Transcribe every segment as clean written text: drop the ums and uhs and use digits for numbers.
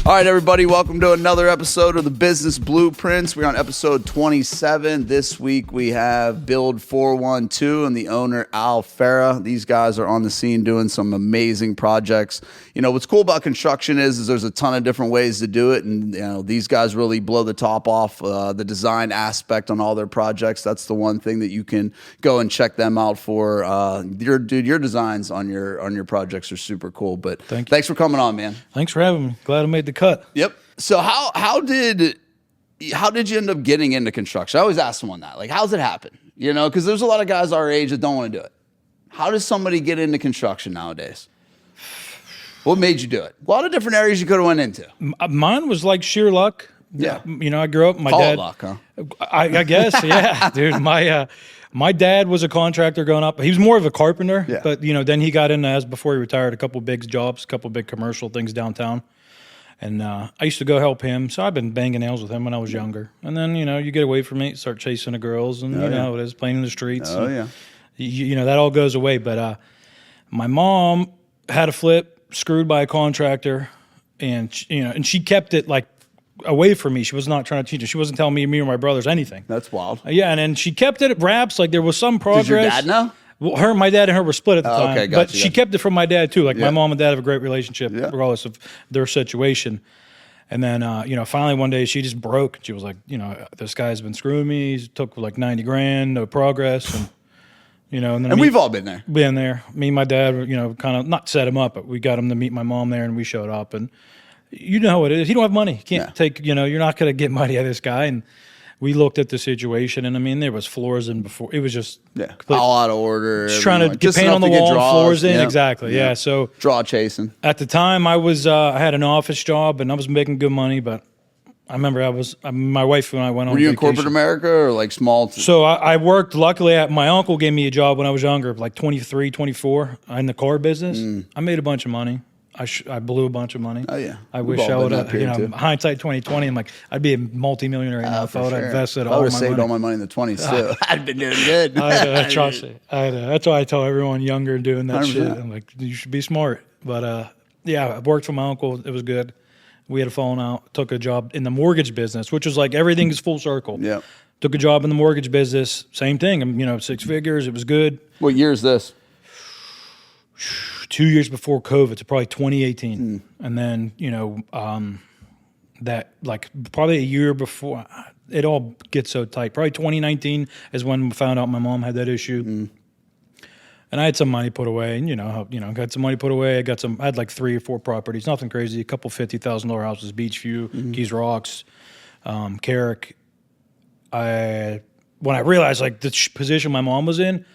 All right, everybody, welcome to another episode of the Business Blueprints. We're on episode 27. This week we have Build412 and the owner, Farah. These guys are on the scene doing some amazing projects. You know, what's cool about construction is there's a ton of different ways to do it, and you know, these guys really blow the top off the design aspect on all their projects. That's the one thing that you can go and check them out for. Your designs on your projects are super cool. But thanks for coming on, man. Thanks for having me. Glad I made the cut. Yep. So how did you end up getting into construction? I always ask someone that. Like, how's it happen? You know, because there's a lot of guys our age that don't want to do it. How does somebody get into construction nowadays? What made you do it? A lot of different areas you could have went into. Mine was like sheer luck. Yeah. You know, I grew up, my Call dad. it luck, huh? I guess, yeah, dude. My dad was a contractor growing up. He was more of a carpenter, Yeah. but, you know, then he got into, before he retired, a couple big jobs, a couple big commercial things downtown. And I used to go help him. So I've been banging nails with him when I was younger. And then, you know, you get away from it, start chasing the girls, and you know how it is, playing in the streets. Oh, yeah. You know, that all goes away. But my mom had a flip, screwed by a contractor, and, and she kept it, like, away from me. She was not trying to teach it. She wasn't telling me or my brothers anything. That's wild. Yeah, and then she kept it at wraps. Like, there was some progress. Does your dad know? Well, my dad and her were split at the time. Okay, but she kept it from my dad, too. Like, my mom and dad have a great relationship, Yeah. regardless of their situation. And then, finally one day she just broke. She was like, this guy's been screwing me. He took like 90 grand, no progress. And, and then we've all been there. Been there. Me and my dad, kind of not set him up, but we got him to meet my mom there, and we showed up. And you know how it is. He don't have money. He can't take, you're not going to get money out of this guy. And we looked at the situation, and I mean, there was floors in before. It was just all out of order. Just trying to get paint on the wall, and floors in. Exactly. Yeah. So draw chasing. At the time, I had an office job, and I was making good money. But I remember my wife and I went on. Were you vacation. in corporate America or like small? So I worked. Luckily, my uncle gave me a job when I was younger, like 23, 24, in the car business. I made a bunch of money. I blew a bunch of money. Oh, yeah. I wish I would have, hindsight 2020, I'm like, I'd be a multi-millionaire right now if I would have invested all my money. I would have saved all my money in the 20s, too. I'd been doing good. Trust me. That's why I tell everyone younger doing that 100%. Shit. I'm like, you should be smart. But, I worked for my uncle. It was good. We had a falling out. Took a job in the mortgage business, which was like everything is full circle. Yeah. Took a job in the mortgage business. Same thing. 6 figures. It was good. What year is this? 2 years before COVID, so probably 2018. And then, that like probably a year before, it all gets so tight. Probably 2019 is when we found out my mom had that issue. And I had some money put away, and got some money put away. I had like 3 or 4 properties, nothing crazy, a couple $50,000 houses, Beachview, Keys Rocks, Carrick. When I realized like the position my mom was in,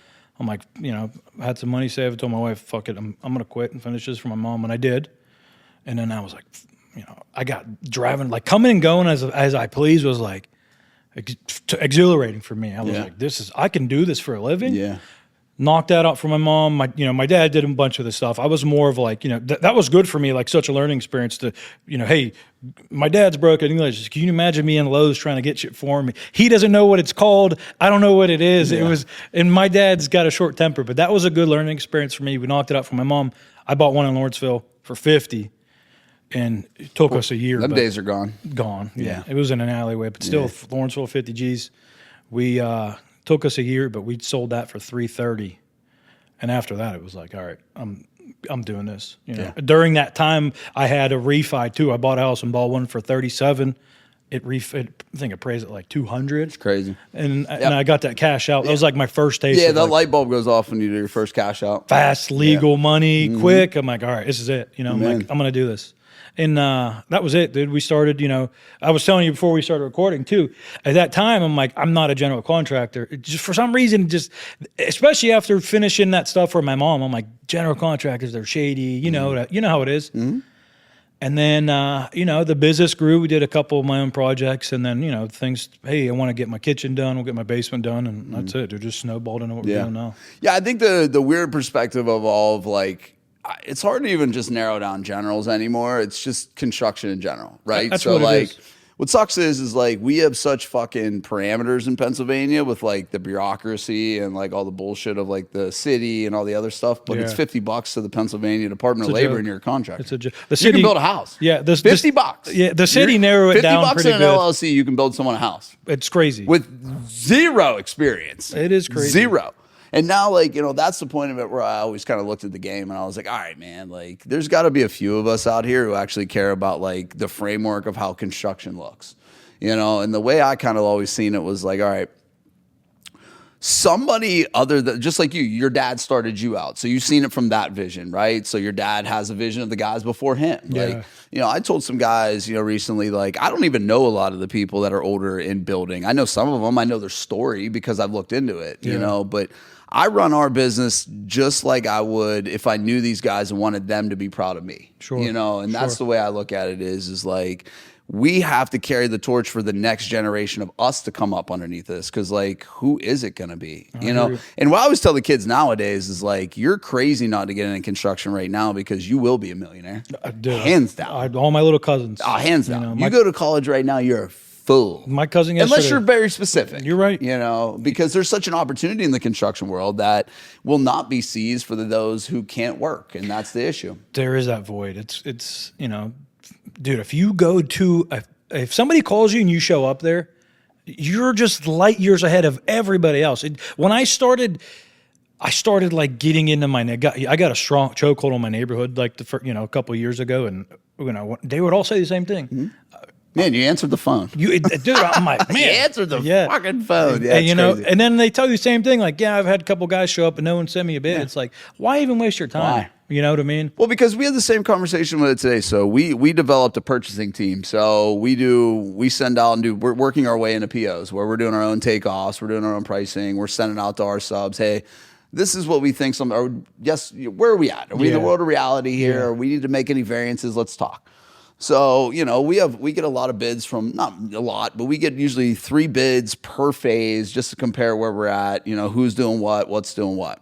I'm like, I had some money saved. I told my wife, fuck it, I'm going to quit and finish this for my mom. And I did. And then I was like, I got driving, like coming and going as I please was like exhilarating for me. I was like, I can do this for a living. Yeah. Knocked that out for my mom. My dad did a bunch of this stuff. I was more of like, that was good for me, like such a learning experience to, hey, my dad's broke at English. Can you imagine me in Lowe's trying to get shit for me? He doesn't know what it's called. I don't know what it is. Yeah. And my dad's got a short temper, but that was a good learning experience for me. We knocked it out for my mom. I bought one in Lawrenceville for $50, and it took us a year. Them days are gone. Gone. Yeah. It was in an alleyway, but still Lawrenceville, 50 G's. We, took us a year, but we sold that for $330, and after that, it was like, all right, I'm doing this. During that time, I had a refi too. I bought a house and bought one for $37. I think it appraised at like $200. It's crazy. And I got that cash out. That was like my first taste. Yeah, that light bulb goes off when you do your first cash out. Fast, legal money, quick. I'm like, all right, this is it. I'm like, I'm gonna do this. And that was it, dude. We started, I was telling you before we started recording too, at that time, I'm like, I'm not a general contractor. Just for some reason, especially after finishing that stuff for my mom, I'm like, general contractors, they're shady, you know how it is. And then, the business grew. We did a couple of my own projects, and then, things, hey, I want to get my kitchen done. We'll get my basement done, and that's it. They're just snowballed into what we're doing now. Yeah, I think the weird perspective of all of like, it's hard to even just narrow down generals anymore. It's just construction in general, right? That's so what like it is. What sucks is like we have such fucking parameters in Pennsylvania with like the bureaucracy and like all the bullshit of like the city and all the other stuff. But it's $50 to the Pennsylvania Department of Labor and you're a contractor. It's a joke. You can build a house. Yeah, $50. Yeah, the city narrow it down pretty good. $50 in an LLC, you can build someone a house. It's crazy with zero experience. It is crazy. Zero. And now, like, you know, that's the point of it where I always kind of looked at the game and I was like, all right, man, like, there's got to be a few of us out here who actually care about, like, the framework of how construction looks, you know? And the way I kind of always seen it was like, all right, somebody other than, just like you, your dad started you out. So you've seen it from that vision, right? So your dad has a vision of the guys before him. Yeah. Like, you know, I told some guys, you know, recently, like, I don't even know a lot of the people that are older in building. I know some of them. I know their story because I've looked into it, you know, but I run our business just like I would if I knew these guys and wanted them to be proud of me. Sure. You know, and that's the way I look at it is like we have to carry the torch for the next generation of us to come up underneath this because, like, who is it going to be? You know? And what I always tell the kids nowadays is, like, you're crazy not to get into construction right now because you will be a millionaire. Hands down. All my little cousins. Hands down. You go to college right now, you're a fool. My cousin yesterday. Unless you're very specific. You're right. You know, because there's such an opportunity in the construction world that will not be seized for those who can't work. And that's the issue. There is that void. It's you know, dude, if you go to, if somebody calls you and you show up there, you're just light years ahead of everybody else. When I started like getting into I got a strong chokehold on my neighborhood like a couple of years ago, and you know they would all say the same thing. Mm-hmm. Man, you answered the phone. Dude, I'm like, man, you answered the fucking phone. Yeah, and you know, and then they tell you the same thing. Like, yeah, I've had a couple guys show up and no one sent me a bid. Yeah. It's like, why even waste your time? Why? You know what I mean? Well, because we had the same conversation with it today. So we developed a purchasing team. So we send out and we're working our way into POs where we're doing our own takeoffs, we're doing our own pricing, we're sending out to our subs, hey, this is what we think where are we at? Are we in the world of reality here? Or we need to make any variances? Let's talk. So, you know, we get a lot of bids from, not a lot, but we get usually 3 bids per phase just to compare where we're at, you know, who's doing what's doing what.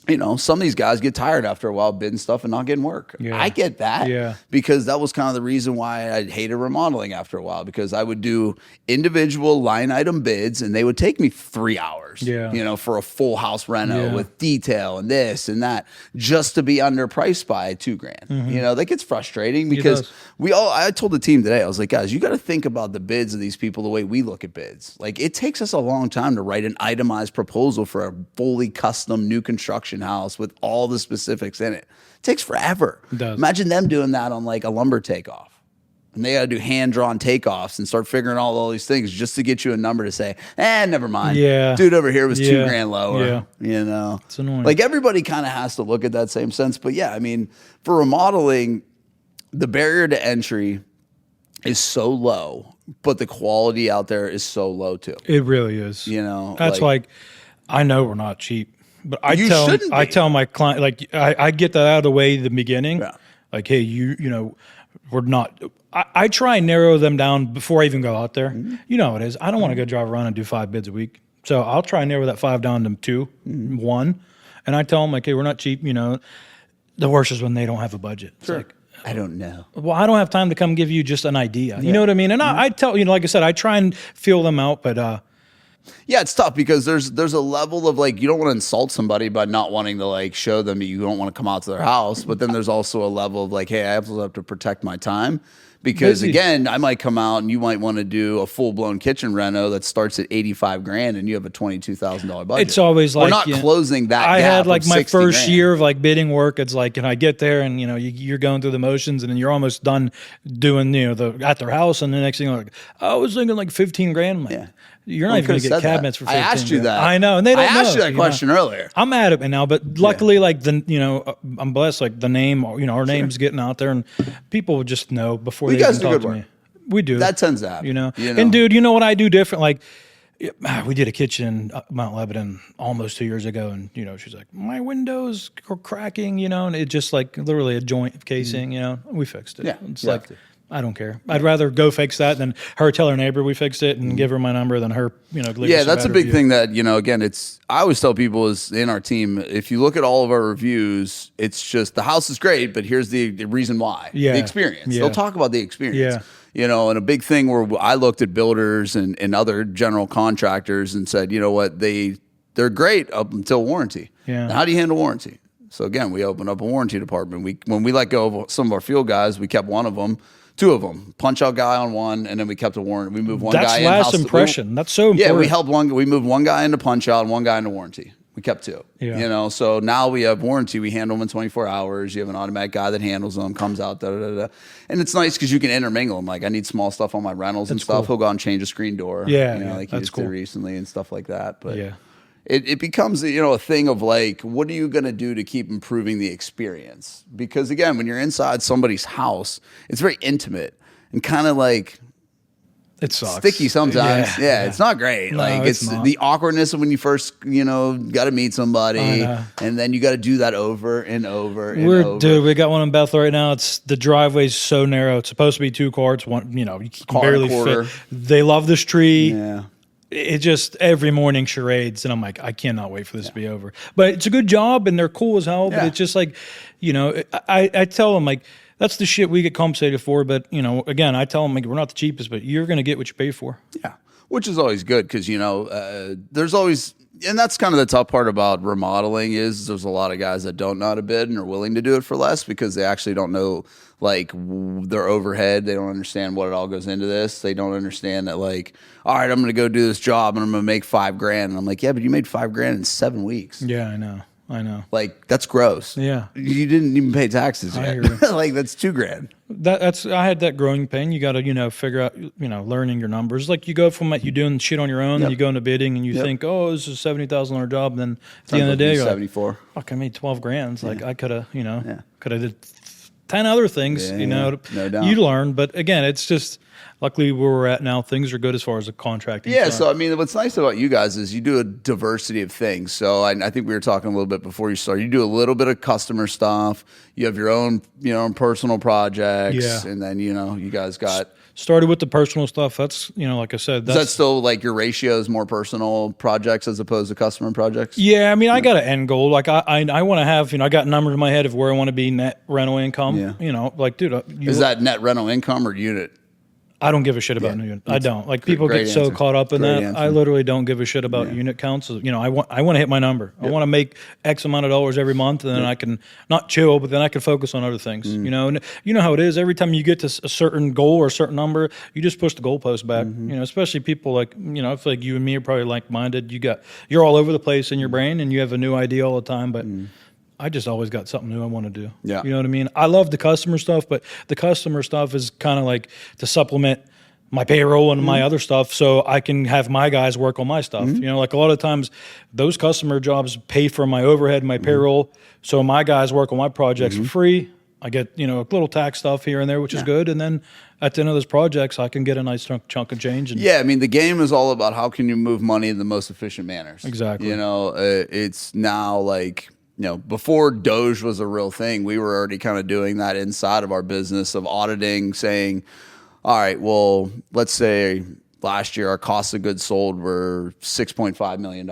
You know, some of these guys get tired after a while bidding stuff and not getting work. Yeah. I get that because that was kind of the reason why I hated remodeling after a while, because I would do individual line item bids and they would take me 3 hours, you know, for a full house reno with detail and this and that just to be underpriced by $2,000. Mm-hmm. You know, that gets frustrating because I told the team today, I was like, guys, you got to think about the bids of these people the way we look at bids. Like, it takes us a long time to write an itemized proposal for a fully custom new construction house with all the specifics in it. It takes forever. It does. Imagine them doing that on like a lumber takeoff. And they got to do hand-drawn takeoffs and start figuring all these things just to get you a number to say, never mind. Yeah. Dude over here was $2,000 lower. Yeah. You know? It's annoying. Like, everybody kind of has to look at that same sense. But yeah, I mean, for remodeling, the barrier to entry is so low, but the quality out there is so low too. It really is. You know? That's like I know we're not cheap. But I tell my client, like, I get that out of the way in the beginning. Yeah. Like, hey, you know, we're not. I try and narrow them down before I even go out there. Mm-hmm. You know how it is. I don't want to go drive around and do 5 bids a week. So I'll try and narrow that 5 down to 2, 1. And I tell them, like, hey, we're not cheap. You know, the worst is when they don't have a budget. It's like, I don't know. Well, I don't have time to come give you just an idea. You know what I mean? And I tell, you know, like I said, I try and feel them out, but yeah, it's tough because there's a level of like, you don't want to insult somebody by not wanting to like show them you don't want to come out to their house. But then there's also a level of like, hey, I also have to protect my time because again, I might come out and you might want to do a full blown kitchen reno that starts at $85,000 and you have a $22,000 budget. It's always like, we're not closing that. I gap had like my first $60,000. year of like bidding work. It's like, and I get there and you know, you're going through the motions and then you're almost done doing, you know, at their house. And the next thing like, I was thinking like $15,000. I'm like, you're not even going to get cabinets for $15,000. I asked you that. I know. And they don't know. I asked you that question earlier. I'm at it now, but luckily, like you know, I'm blessed. Like the name, you know, our name's getting out there, and people would just know before they even talk to me. We do. That tends to happen. You know? And dude, you know what I do different? Like we did a kitchen in Mount Lebanon almost 2 years ago, and you know, she's like, my windows are cracking, you know, and it just like literally a joint casing, you know, we fixed it. Yeah, it's like I don't care. I'd rather go fix that than her tell her neighbor we fixed it and give her my number than her, Yeah, that's a big thing that, again, I always tell people is in our team, if you look at all of our reviews, it's just the house is great, but here's the reason why. Yeah. The experience. Yeah. They'll talk about the experience. Yeah. And a big thing where I looked at builders and other general contractors and said, you know what, they're great up until warranty. Yeah. Now, how do you handle warranty? So again, we opened up a warranty department. When we let go of some of our field guys, we kept one of them. Two of them, punch out guy on one, and then we kept a warranty. We moved one guy in. That's last impression. That's so important. Yeah, we moved one guy into punch out and one guy into warranty. We kept two. Yeah. So now we have warranty. We handle them in 24 hours. You have an automatic guy that handles them, comes out, and it's nice because you can intermingle them. Like I need small stuff on my rentals and stuff. Cool. He'll go out and change a screen door. Like he just did recently and stuff like that. But it becomes a thing of like, what are you going to do to keep improving the experience? Because again, when you're inside somebody's house, it's very intimate and kind of like it sucks. Sticky sometimes. Yeah, it's not great. No, like it's not. the awkwardness of when you first got to meet somebody, and then you got to do that over and over and over. Dude, we got one in Bethel right now. It's the driveway's so narrow. It's supposed to be 2 cars. One, you can barely fit. They love this tree. Yeah. It just every morning charades, and I'm like, I cannot wait for this to be over. But it's a good job, and they're cool as hell. But it's just like, I tell them like that's the shit we get compensated for. But again, I tell them like we're not the cheapest, but you're gonna get what you pay for. Yeah, which is always good because there's always. And that's kind of the tough part about remodeling is there's a lot of guys that don't know how to bid and are willing to do it for less because they actually don't know like their overhead. They don't understand what it all goes into this. They don't understand that like, all right, I'm going to go do this job and I'm going to make $5,000. And I'm like, yeah, but you made $5,000 in 7 weeks. Yeah, I know. Like that's gross. Yeah. You didn't even pay taxes yet. Like that's $2,000. That's I had that growing pain. You got to figure out learning your numbers. Like you go from you doing shit on your own, and you go into bidding, and you think, oh, this is a $70,000 job. And then at the end of the day, you're 74. Like, fuck, I made $12,000. It's like I could have could have did 10 other things. No doubt. You learn, but again, it's just. Luckily, where we're at now, things are good as far as the contracting. Yeah, so I mean, what's nice about you guys is you do a diversity of things. So I think we were talking a little bit before you started. You do a little bit of customer stuff. You have your own, personal projects, and then you guys got started with the personal stuff. That's like I said, is that still like your ratio is more personal projects as opposed to customer projects? Yeah, I mean, I got an end goal. Like I want to have I got numbers in my head of where I want to be net rental income. Yeah. Like dude, is that net rental income or unit? I don't give a shit about unit. I don't. Like people get so caught up in that. Answer. I literally don't give a shit about unit counts. I want to hit my number. I want to make X amount of dollars every month, and then I can not chill, but then I can focus on other things. And you know how it is. Every time you get to a certain goal or a certain number, you just push the goalpost back. Especially people like I feel like you and me are probably like minded. You're all over the place in your brain, and you have a new idea all the time, but. I just always got something new I want to do. Yeah. You know what I mean? I love the customer stuff, but the customer stuff is kind of like to supplement my payroll and my other stuff so I can have my guys work on my stuff. Like a lot of times those customer jobs pay for my overhead and my payroll. So my guys work on my projects for free. I get, a little tax stuff here and there, which is good. And then at the end of those projects, I can get a nice chunk of change. And I mean, the game is all about how can you move money in the most efficient manners. Exactly. It's now like... before Doge was a real thing, we were already kind of doing that inside of our business of auditing, saying, all right, well, let's say last year our cost of goods sold were $6.5 million.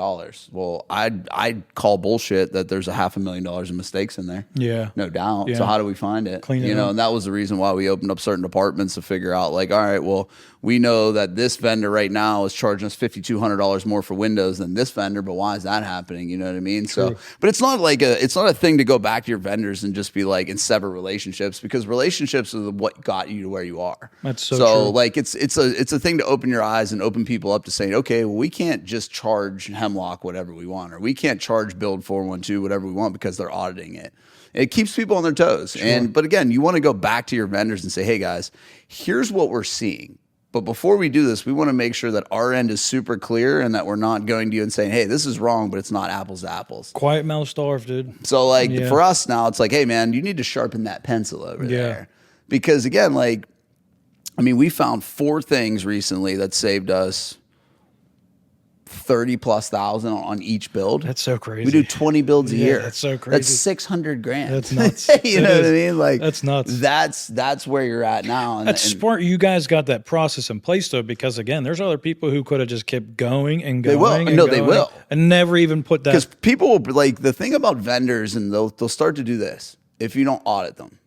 Well, I'd call bullshit that there's $500,000 in mistakes in there. Yeah. No doubt. Yeah. So how do we find it? Clean it up. And that was the reason why we opened up certain departments to figure out like, all right, well, we know that this vendor right now is charging us $5,200 more for windows than this vendor, but why is that happening? You know what I mean? True. So, but it's not a thing to go back to your vendors and just be like and sever relationships because relationships are what got you to where you are. That's so true. Like it's a thing to open your eyes and open people up to saying, okay, well, we can't just charge Hemlock whatever we want, or we can't charge Build412 whatever we want because they're auditing it. It keeps people on their toes. Sure. But again, you want to go back to your vendors and say, hey guys, here's what we're seeing. But before we do this, we want to make sure that our end is super clear and that we're not going to you and saying, hey, this is wrong, but it's not apples to apples. Quiet mouth starved, dude. So for us now, it's like, hey man, you need to sharpen that pencil over there. Because again, we found 4 things recently that saved us 30,000+ on each build. That's so crazy. We do 20 builds a year. That's so crazy. That's 600 grand. That's nuts. You know what I mean? Like that's nuts. That's where you're at now. And, that's smart. You guys got that process in place though, because again, there's other people who could have just kept going and going. They will. And No, going they will. And never even put that. Because people will be like, the thing about vendors, and they'll start to do this if you don't audit them.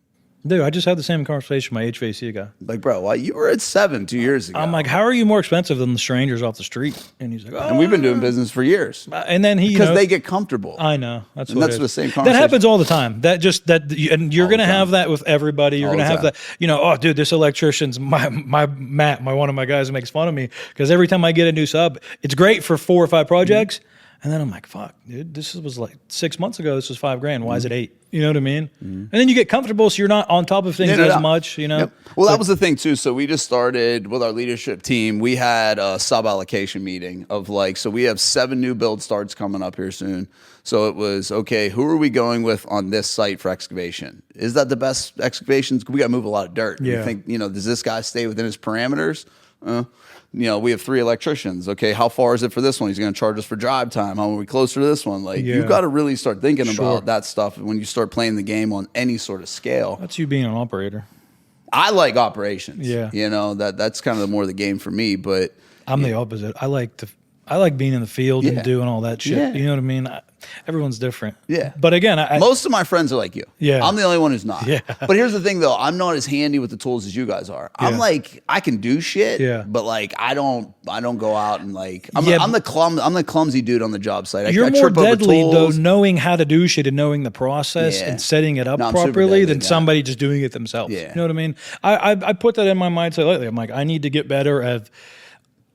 Dude, I just had the same conversation with my HVAC guy. Like, bro, why you were at 7 2 years ago? I'm like, how are you more expensive than the strangers off the street? And he's like, oh. And we've been doing business for years. And then he, because they get comfortable. I know. That's and what that's it the is. same That conversation. happens all the time. And you're going to have that with everybody. You're going to have that, oh, dude, this electrician's Matt, one of my guys makes fun of me because every time I get a new sub, it's great for 4 or 5 projects. And then I'm like, fuck, dude, this was like 6 months ago. This was $5,000. Why is it 8? You know what I mean? And then you get comfortable, so you're not on top of things as much, you know? Yep. Well, that was the thing too. So we just started with our leadership team. We had a sub-allocation meeting of so we have 7 new build starts coming up here soon. So it was, okay, who are we going with on this site for excavation? Is that the best excavations? We got to move a lot of dirt. Yeah. We think, does this guy stay within his parameters? We have 3 electricians. Okay, how far is it for this one? He's going to charge us for drive time. How are we closer to this one? You've got to really start thinking about that stuff when you start playing the game on any sort of scale. That's you being an operator. I like operations. Yeah. That's kind of more the game for me, but I'm the opposite. I like being in the field and doing all that shit. Yeah. You know what I mean? Everyone's different. Yeah. But again, most of my friends are like you. Yeah. I'm the only one who's not. Yeah. But here's the thing though, I'm not as handy with the tools as you guys are. I'm I can do shit. Yeah. But I don't go out and I'm the clumsy dude on the job site. You're I more trip over deadly though, tools. knowing how to do shit and knowing the process and setting it up I'm super properly deadly, than somebody just doing it themselves. Yeah. You know what I mean? I put that in my mindset lately. I'm like, I need to get better at,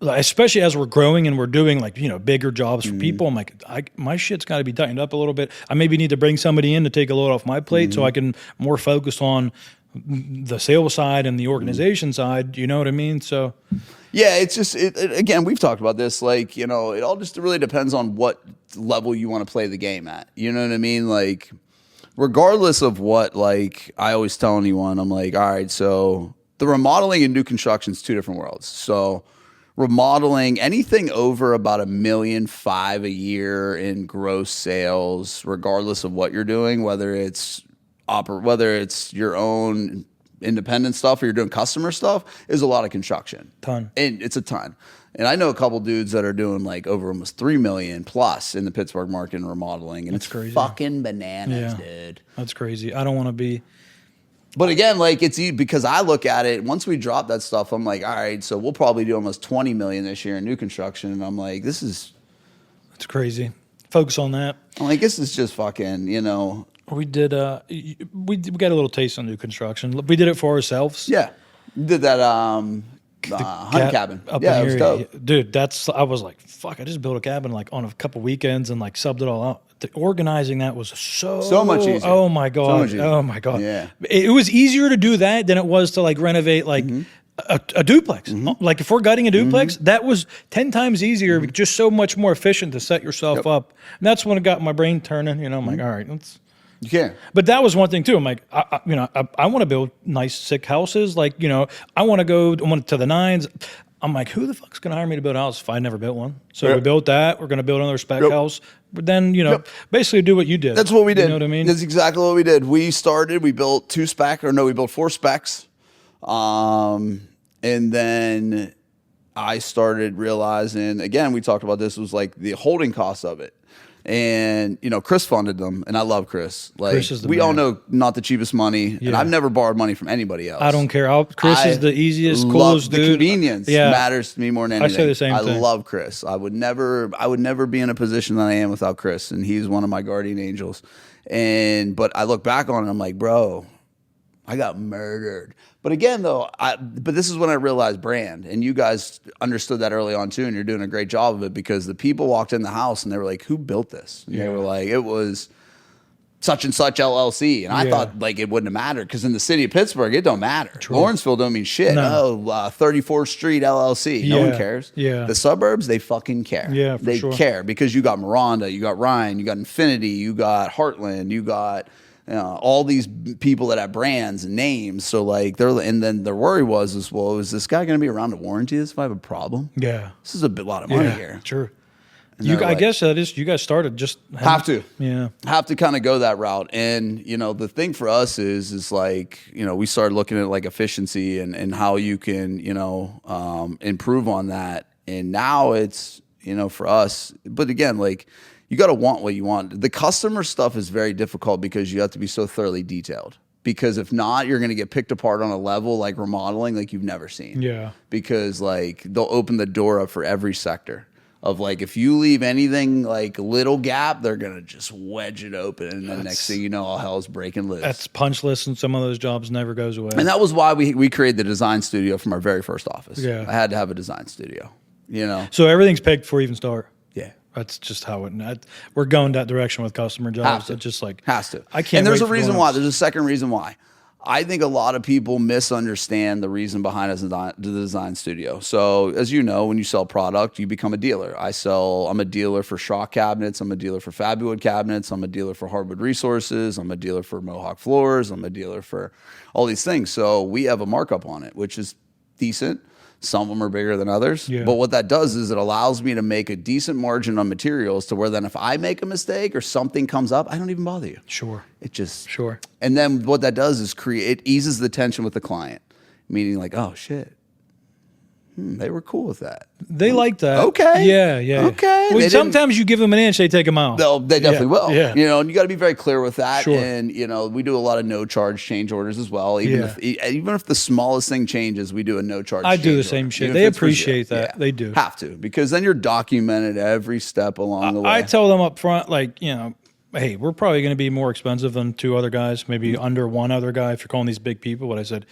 especially as we're growing and we're doing bigger jobs for people. I'm like, my shit's got to be tightened up a little bit. I maybe need to bring somebody in to take a load off my plate so I can more focus on the sales side and the organization side. You know what I mean? So yeah, it's just again, we've talked about this. It all just really depends on what level you want to play the game at. You know what I mean? Regardless of what, I always tell anyone, I'm like, all right, so the remodeling and new construction is 2 different worlds. So remodeling, anything over about $1.5 million a year in gross sales, regardless of what you're doing, whether it's your own independent stuff or you're doing customer stuff, is a lot of construction. Ton. And it's a ton. And I know a couple dudes that are doing over almost $3 million plus in the Pittsburgh market in remodeling, and it's crazy. Fucking bananas, dude. That's crazy. I don't want to be. But again, it's easy because I look at it, once we drop that stuff, I'm like, all right, so we'll probably do almost $20 million this year in new construction. And I'm like, it's crazy. Focus on that. I'm like, this is just fucking, We did, we got a little taste on new construction. We did it for ourselves. Yeah. Did that hunt cabin. Yeah, it was dope. Dude, I was like, fuck, I just built a cabin on a couple weekends and subbed it all out. Organizing that was so much easier. Oh my god! Oh my god! Yeah, it was easier to do that than it was to renovate a duplex. If we're gutting a duplex, that was 10 times easier, just so much more efficient to set yourself up. And that's when it got my brain turning. I'm like, all right, let's. You can. But that was one thing too. I'm like, I want to build nice, sick houses. I want to go to the nines. I'm like, who the fuck's going to hire me to build a house if I never built one? So we built that. We're going to build another spec house. But then, basically do what you did. That's what we did. You know what I mean? That's exactly what we did. We built 4 specs. And then I started realizing, again, we talked about this, was the holding cost of it. And, Chris funded them, and I love Chris. Chris is the we man. all know not the cheapest money, and I've never borrowed money from anybody else. I don't care. Chris is the easiest, coolest dude. The convenience matters to me more than anything. I say the same thing. I love Chris. I would never be in a position that I am without Chris, and he's one of my guardian angels. But I look back on it, I'm like, bro, I got murdered. But again, though, but this is when I realized brand, and you guys understood that early on too, and you're doing a great job of it, because the people walked in the house and they were like, "Who built this?" And they were like, "It was such and such LLC," and I thought it wouldn't have mattered, because in the city of Pittsburgh, it don't matter. True. Lawrenceville don't mean shit. No. 34th Street LLC, no one cares. Yeah. The suburbs, they fucking care. Yeah, they care, because you got Miranda, you got Ryan, you got Infinity, you got Heartland, you got. All these people that have brands and names, so and then their worry was, well, is this guy going to be around to warranty this if I have a problem? Yeah, this is a lot of money here. True. I guess that is, you guys started just have to kind of go that route. And, the thing for us is like, we started looking at like efficiency and how you can, improve on that. And now it's, for us, but again, like you got to want what you want. The customer stuff is very difficult because you have to be so thoroughly detailed. Because if not, you're going to get picked apart on a level like remodeling like you've never seen. Yeah. Because like they'll open the door up for every sector of like if you leave anything like little gap, they're going to just wedge it open. And the next thing you know, all hell's breaking loose. That's punch list and some of those jobs never goes away. And that was why we created the design studio from our very first office. Yeah. I had to have a design studio, So everything's pegged before you even start. Yeah. That's just how we're going that direction with customer jobs. It's just like has to. I can't. And there's a reason why. There's a second reason why. I think a lot of people misunderstand the reason behind the design studio. So as you know, when you sell product, you become a dealer. I'm a dealer for Shock cabinets. I'm a dealer for Fabwood cabinets. I'm a dealer for Hardwood Resources. I'm a dealer for Mohawk floors. I'm a dealer for all these things. So we have a markup on it, which is decent. Some of them are bigger than others. Yeah. But what that does is it allows me to make a decent margin on materials to where then if I make a mistake or something comes up, I don't even bother you. Sure. It just... Sure. And then what that does is it eases the tension with the client. Meaning like, oh, shit. They were cool with that. They like that. Okay. Yeah. Okay. Well, sometimes you give them an inch, they take them out. They definitely will. Yeah. And you got to be very clear with that. Sure. And, we do a lot of no charge change orders as well. Even if the smallest thing changes, we do a no charge I change do the order. same shit. They appreciate that. Yeah. They do. Have to, because then you're documented every step along the way. I tell them up front, like, hey, we're probably going to be more expensive than two other guys, maybe under one other guy if you're calling these big people. What I said,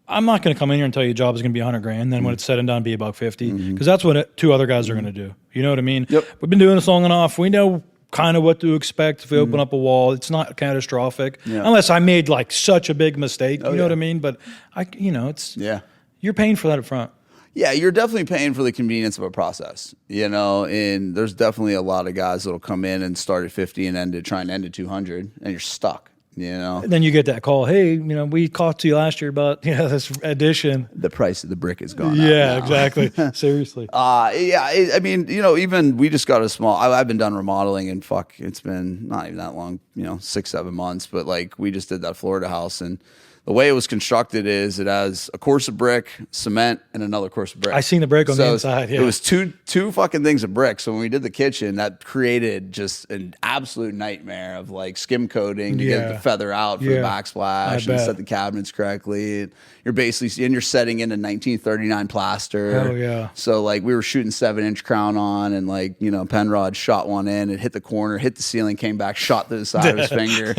I'm not going to come in here and tell you a job is going to be $100,000. Then when it's said and done, be about 50, because that's what two other guys are going to do. You know what I mean? Yep. We've been doing this long enough. We know kind of what to expect if we open up a wall. It's not catastrophic unless I made like such a big mistake. You know what I mean? But it's you're paying for that up front. Yeah, you're definitely paying for the convenience of a process, and there's definitely a lot of guys that'll come in and start at 50 and try and end at 200, and you're stuck. And then you get that call. Hey, we talked to you last year about this addition. The price of the brick is gone. Yeah, exactly. Seriously. Even we just got a small. I've been done remodeling and it's been not even that long. 6-7 months. But like we just did that Florida house, and the way it was constructed is it has a course of brick, cement, and another course of brick. I seen the brick on the inside. Yeah. It was two fucking things of brick. So when we did the kitchen, that created just an absolute nightmare of like skim coating to get the feather out for the backsplash and set the cabinets correctly. And you're setting into 1939 plaster. Oh yeah. So like we were shooting 7-inch crown on, and like Penrod shot one in, and hit the corner, hit the ceiling, came back, shot through the side of his finger.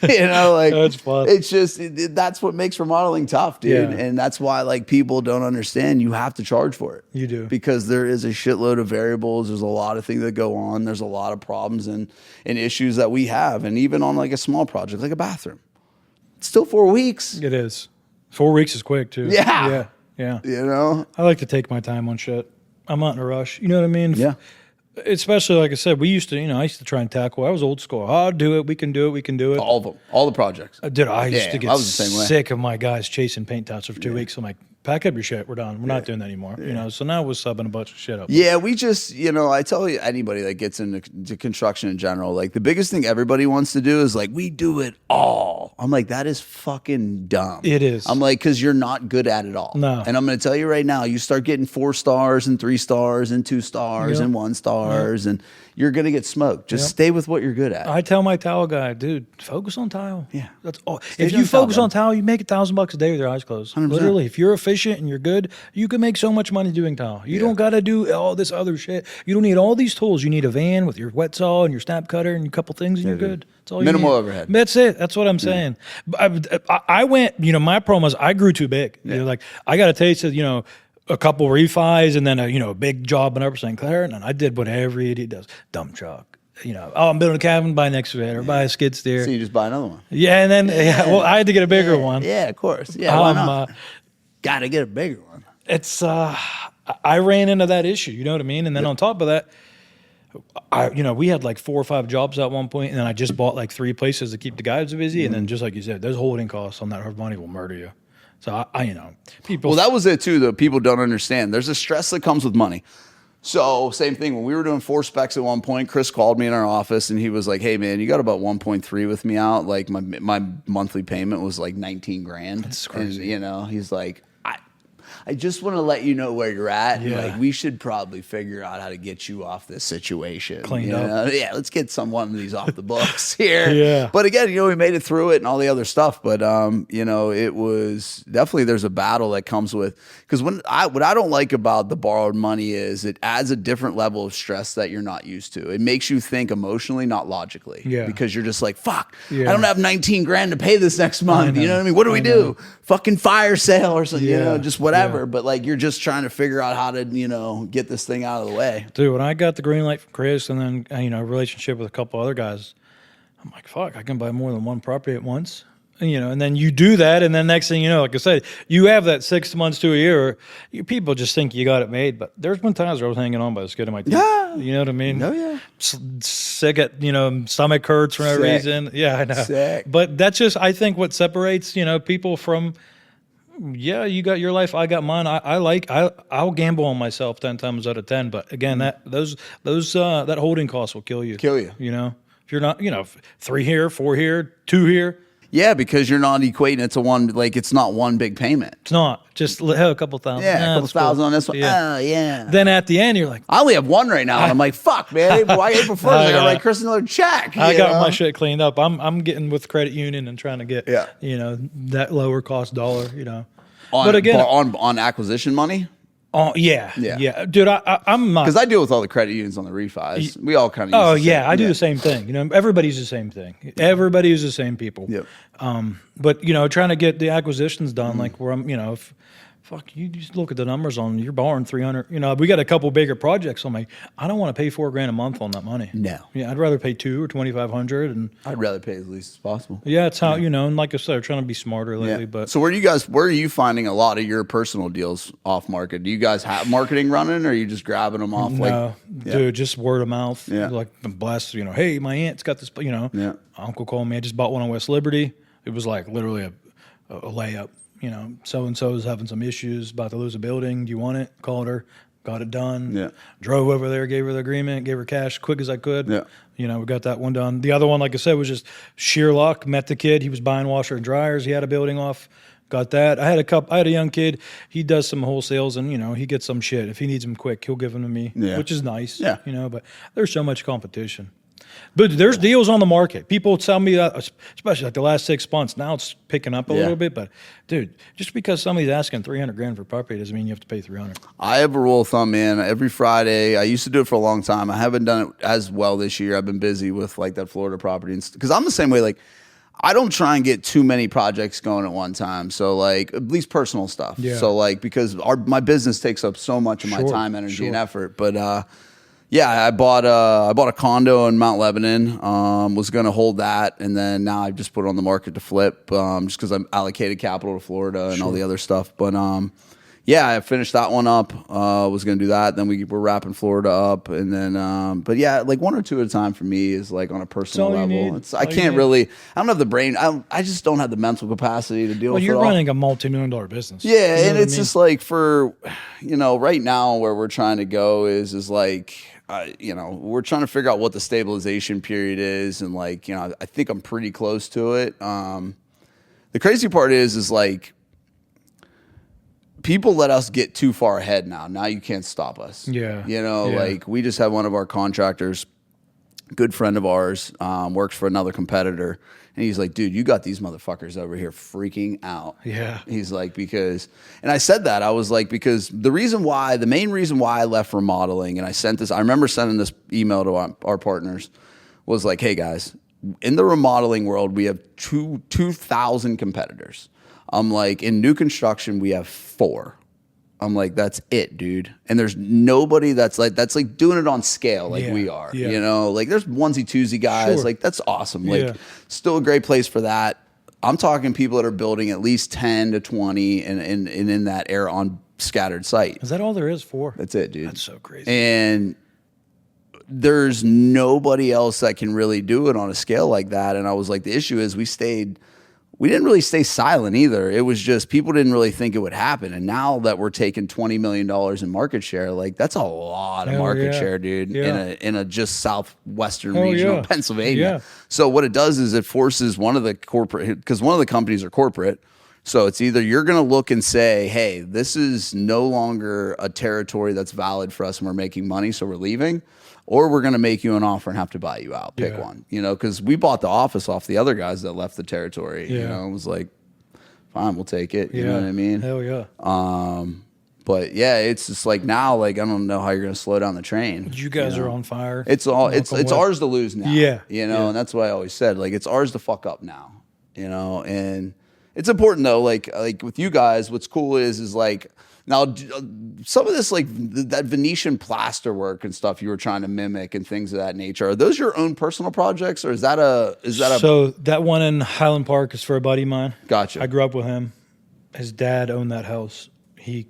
That's fun. It's just. That's what makes remodeling tough, dude. Yeah. And that's why like people don't understand you have to charge for it. You do. Because there is a shitload of variables. There's a lot of things that go on. There's a lot of problems and issues that we have. And even on like a small project, like a bathroom, it's still 4 weeks. It is. 4 weeks is quick too. Yeah. Yeah. I like to take my time on shit. I'm not in a rush. You know what I mean? Yeah. Especially, like I said, we used to, I used to try and tackle. I was old school. I'll do it. We can do it. We can do it. All of them. All the projects. I used to get sick of my guys chasing paint touch for 2 weeks. I'm like, pack up your shit. We're done. We're not doing that anymore. So now we're subbing a bunch of shit up. Yeah, we just, I tell you, anybody that gets into construction in general, like the biggest thing everybody wants to do is like, we do it all. I'm like, that is fucking dumb. It is. I'm like, because you're not good at it all. No. And I'm going to tell you right now, you start getting 4 stars and 3 stars and 2 stars and 1 stars and you're going to get smoked. Just stay with what you're good at. I tell my tile guy, dude, focus on tile. Yeah. That's all. If you focus on tile, you make $1,000 a day with your eyes closed. 100%. Literally, if you're efficient and you're good, you can make so much money doing tile. You don't got to do all this other shit. You don't need all these tools. You need a van with your wet saw and your snap cutter and a couple things and you're good. That's all you Minimal need. overhead. That's it. That's what I'm saying. I went, my problem was I grew too big. Like I got a taste of, a couple refis and then a big job in Upper St. Clair, and I did what every idiot does. Dump truck. I'm building a cabin, buy an excavator, buy a skid steer. So you just buy another one. Yeah, and then I had to get a bigger one. Yeah, of course. Yeah, why not? Got to get a bigger one. It's I ran into that issue. You know what I mean? And then on top of that, we had like 4 or 5 jobs at one point, and then I just bought like 3 places to keep the guys busy. And then just like you said, there's holding costs on that. Hard money will murder you. So people. Well, that was it too. That people don't understand. There's a stress that comes with money. So same thing when we were doing 4 specs at one point. Chris called me in our office and he was like, "Hey man, you got about 1.3 with me out. Like my monthly payment was like 19 grand." That's crazy. And he's like, I just want to let you know where you're at. Yeah. Like, we should probably figure out how to get you off this situation. Cleaned up. Yeah, let's get one of these off the books here. Yeah. But again, we made it through it and all the other stuff. But it was definitely, there's a battle that comes with, because what I don't like about the borrowed money is it adds a different level of stress that you're not used to. It makes you think emotionally, not logically. Yeah. Because you're just like, fuck, Yeah. I don't have 19 grand to pay this next month. You know what I mean? What do we do? Fucking fire sale or something, just whatever. Yeah. But like, you're just trying to figure out how to, get this thing out of the way. Dude, when I got the green light from Chris and then, relationship with a couple other guys, I'm like, fuck, I can buy more than one property at once. And then you do that, and then next thing you know, like I said, you have that 6 months to a year. People just think you got it made, but there's been times where I was hanging on by the skin of my teeth. Yeah. You know what I mean? Oh, yeah. Sick at, stomach hurts for no reason. Yeah, I know. Sick. But that's just, I think, what separates, people from, you got your life, I got mine. I'll gamble on myself 10 times out of 10. But again, that holding cost will kill you. Kill you. If you're not, 3 here, 4 here, 2 here. Yeah, because you're not equating it to one, like it's not one big payment. It's not. Just a couple thousand. Yeah, a couple that's cool. thousand on this one. Yeah. Oh, yeah. Then at the end, you're like, I only have one right now, and I'm like, fuck, man. April 1st, I got to write Chris another check. I got my shit cleaned up. I'm getting with credit union and trying to get, Yeah. that lower cost dollar, On, but again, on acquisition money? Oh, yeah. Dude, I'm not. Because I deal with all the credit unions on the refis. We all kind of Oh, yeah. I do the same thing. Everybody's the same thing. Everybody is the same people. Yep. But, trying to get the acquisitions done, like where I'm, fuck, you just look at the numbers on, you're borrowing 300. We got a couple bigger projects. I'm like, I don't want to pay $4,000 a month on that money. No. Yeah, I'd rather pay $2,000 or $2,500. And I'd rather pay as least as possible. yeah, it's how, and like I said, I'm trying to be smarter lately. Yeah. But so where are you finding a lot of your personal deals off market? Do you guys have marketing running, or are you just grabbing them off? No, dude, just word of mouth. Yeah. Like the blast, hey, my aunt's got this, Yeah. Uncle called me. I just bought one on West Liberty. It was like literally a layup. So-and-so is having some issues, about to lose a building. Do you want it? Called her, got it done. Yeah. Drove over there, gave her the agreement, gave her cash quick as I could. Yeah. We got that one done. The other one, like I said, was just sheer luck. Met the kid. He was buying washer and dryers. He had a building off. Got that. I had a young kid. He does some wholesales, and he gets some shit. If he needs them quick, he'll give them to me, which is nice. Yeah. But there's so much competition. But there's deals on the market. People tell me that, especially like the last 6 months. Now it's picking up a little bit, but dude, just because somebody's asking $300,000 for property doesn't mean you have to pay $300,000. I have a rule of thumb, man. Every Friday, I used to do it for a long time. I haven't done it as well this year. I've been busy with like that Florida property, because I'm the same way. Like, I don't try and get too many projects going at one time. So like, at least personal stuff. Yeah. So like, because my business takes up so much of my time, energy, and effort. But yeah, I bought a condo in Mount Lebanon. Was going to hold that, and then now I've just put it on the market to flip, just because I'm allocated capital to Florida and all the other stuff. But yeah, I finished that one up. Was going to do that. Then we're wrapping Florida up, and then but yeah, like 1 or 2 at a time for me is like on a personal level. I can't really. I don't have the brain. I just don't have the mental capacity to deal with it all. Well, you're running a multi-million-dollar business. Yeah, and it's just like for right now where we're trying to go is like. We're trying to figure out what the stabilization period is, and like, I think I'm pretty close to it. The crazy part is like people let us get too far ahead now. Now you can't stop us. Yeah. Like we just had one of our contractors, good friend of ours, works for another competitor. And he's like, dude, you got these motherfuckers over here freaking out. Yeah. He's like, and I said that, I was like, because the main reason why I left remodeling, and I remember sending this email to our partners, was like, hey guys, in the remodeling world, we have 2,000 competitors. I'm like, in new construction, we have 4. I'm like, that's it, dude. And there's nobody that's like doing it on scale like we are. Like there's onesie twosie guys. Sure. Like that's awesome. Like still a great place for that. I'm talking people that are building at least 10 to 20 and in that area on scattered site. Is that all there is for? That's it, dude. That's so crazy. And there's nobody else that can really do it on a scale like that. And I was like, the issue is we stayed we didn't really stay silent either. It was just people didn't really think it would happen. And now that we're taking $20 million in market share, like that's a lot of market share, dude, in a just southwestern region of Pennsylvania. So what it does is it forces one of the corporate, because one of the companies are corporate. So it's either you're going to look and say, hey, this is no longer a territory that's valid for us and we're making money, so we're leaving, or we're going to make you an offer and have to buy you out. Pick one, you know, because we bought the office off the other guys that left the territory. You know, it was like, fine, we'll take it. You know what I mean? Hell yeah. But yeah, it's just like now, like I don't know how you're going to slow down the train. You guys are on fire. It's ours to lose now. Yeah. You know, and that's what I always said. Like it's ours to fuck up now. You know, and it's important though. Like with you guys, what's cool is like. Now, some of this, like that Venetian plaster work and stuff you were trying to mimic and things of that nature, are those your own personal projects, or is that a? So that one in Highland Park is for a buddy of mine. Gotcha. I grew up with him. His dad owned that house. He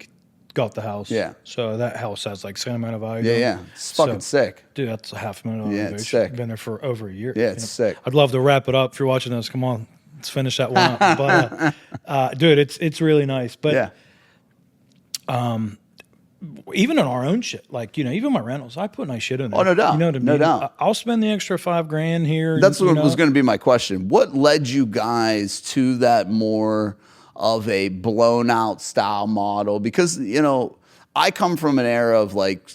got the house. Yeah. So that house has like same amount of value. Yeah. It's fucking sick. Dude, that's $500,000. Yeah, it's sick. Been there for over a year. Yeah, it's sick. I'd love to wrap it up. If you're watching this, come on, let's finish that one up. But dude, it's really nice. But even in our own shit, like, you know, even my rentals, I put nice shit in there. Oh, no doubt. You know what I mean? No doubt. I'll spend the extra $5,000 here. That's what was going to be my question. What led you guys to that more of a blown out style model? Because, you know, I come from an era of like,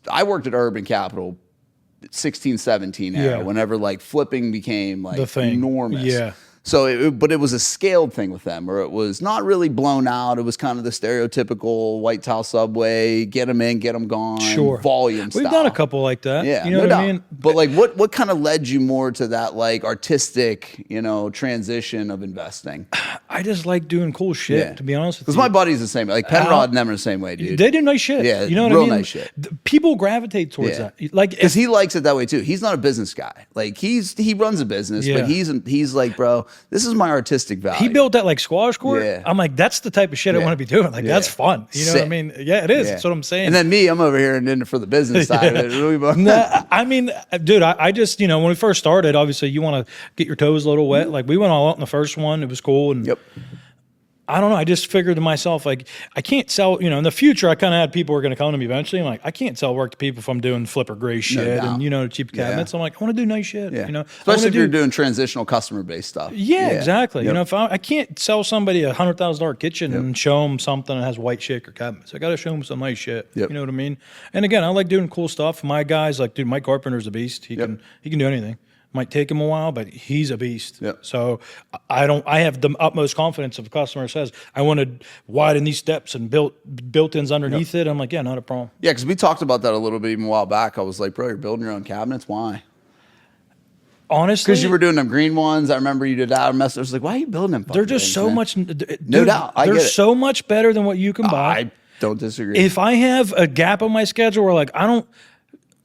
I worked at Urban Capital 16, 17 era, whenever like flipping became like the thing. Enormous. Yeah. So, but it was a scaled thing with them, or it was not really blown out. It was kind of the stereotypical white tile subway, get them in, get them gone, volume style. We've done a couple like that. Yeah, you know what I mean? But like, what kind of led you more to that like artistic, you know, transition of investing? I just like doing cool shit, to be honest with you. Because my buddy's the same way. Like Penrod and them are the same way, dude. They do nice shit. Yeah, you know what real I mean? Nice shit. People gravitate towards that. Like, because he likes it that way too. He's not a business guy. Like he runs a business, but he's like, bro, this is my artistic value. He built that like squash court. Yeah. I'm like, that's the type of shit I want to be doing. Like, that's fun. You know what I mean? Yeah, it is. That's what I'm saying. And then me, I'm over here and in for the business side of it. Nah, I mean, dude, I just, you know, when we first started, obviously you want to get your toes a little wet. Like we went all out in the first one. It was cool. And I don't know. I just figured to myself, like, I can't sell, you know, in the future, I kind of had people who were going to come to me eventually. I'm like, I can't sell work to people if I'm doing flipper gray shit and, you know, cheap cabinets. I'm like, I want to do nice shit, you know. Especially if you're doing transitional customer-based stuff. Yeah, exactly. You know, if I can't sell somebody a $100,000 kitchen and show them something that has white shaker cabinets. I got to show them some nice shit. You know what I mean? And again, I like doing cool stuff. My guys, like, dude, Mike Carpenter's a beast. He can do anything. Might take him a while, but he's a beast. So I have the utmost confidence if a customer says, I want to widen these steps and built-ins underneath it. I'm like, yeah, not a problem. Yeah, because we talked about that a little bit even a while back. I was like, bro, you're building your own cabinets? Why? Honestly, because you were doing them green ones. I remember you did that. I was like, why are you building them? They're just so much. No doubt. They're so much better than what you can buy. I don't disagree. If I have a gap on my schedule where like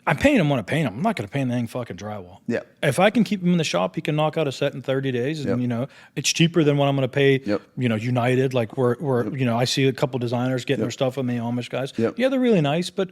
I'm paying him when I paint him. I'm not going to paint anything fucking drywall. Yeah. If I can keep him in the shop, he can knock out a set in 30 days. And, you know, it's cheaper than what I'm going to pay, you know, United. Like, where you know, I see a couple designers getting their stuff from the Amish guys. Yeah, they're really nice. But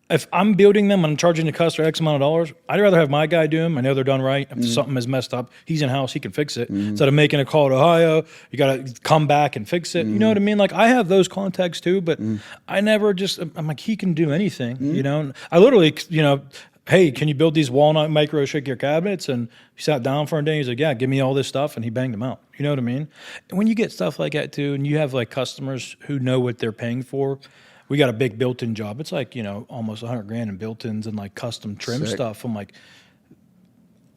if I'm building them and I'm charging the customer X amount of dollars, I'd rather have my guy do them. I know they're done right. If something is messed up, he's in house, he can fix it. Instead of making a call to Ohio, you got to come back and fix it. You know what I mean? Like, I have those contacts too, but I never I'm like, he can do anything, you know? And I literally, you know, hey, can you build these walnut micro shaker cabinets? And he sat down for a day. He's like, yeah, give me all this stuff. And he banged them out. You know what I mean? And when you get stuff like that too, and you have like customers who know what they're paying for, we got a big built-in job. It's like, you know, almost $100,000 in built-ins and like custom trim stuff. I'm like,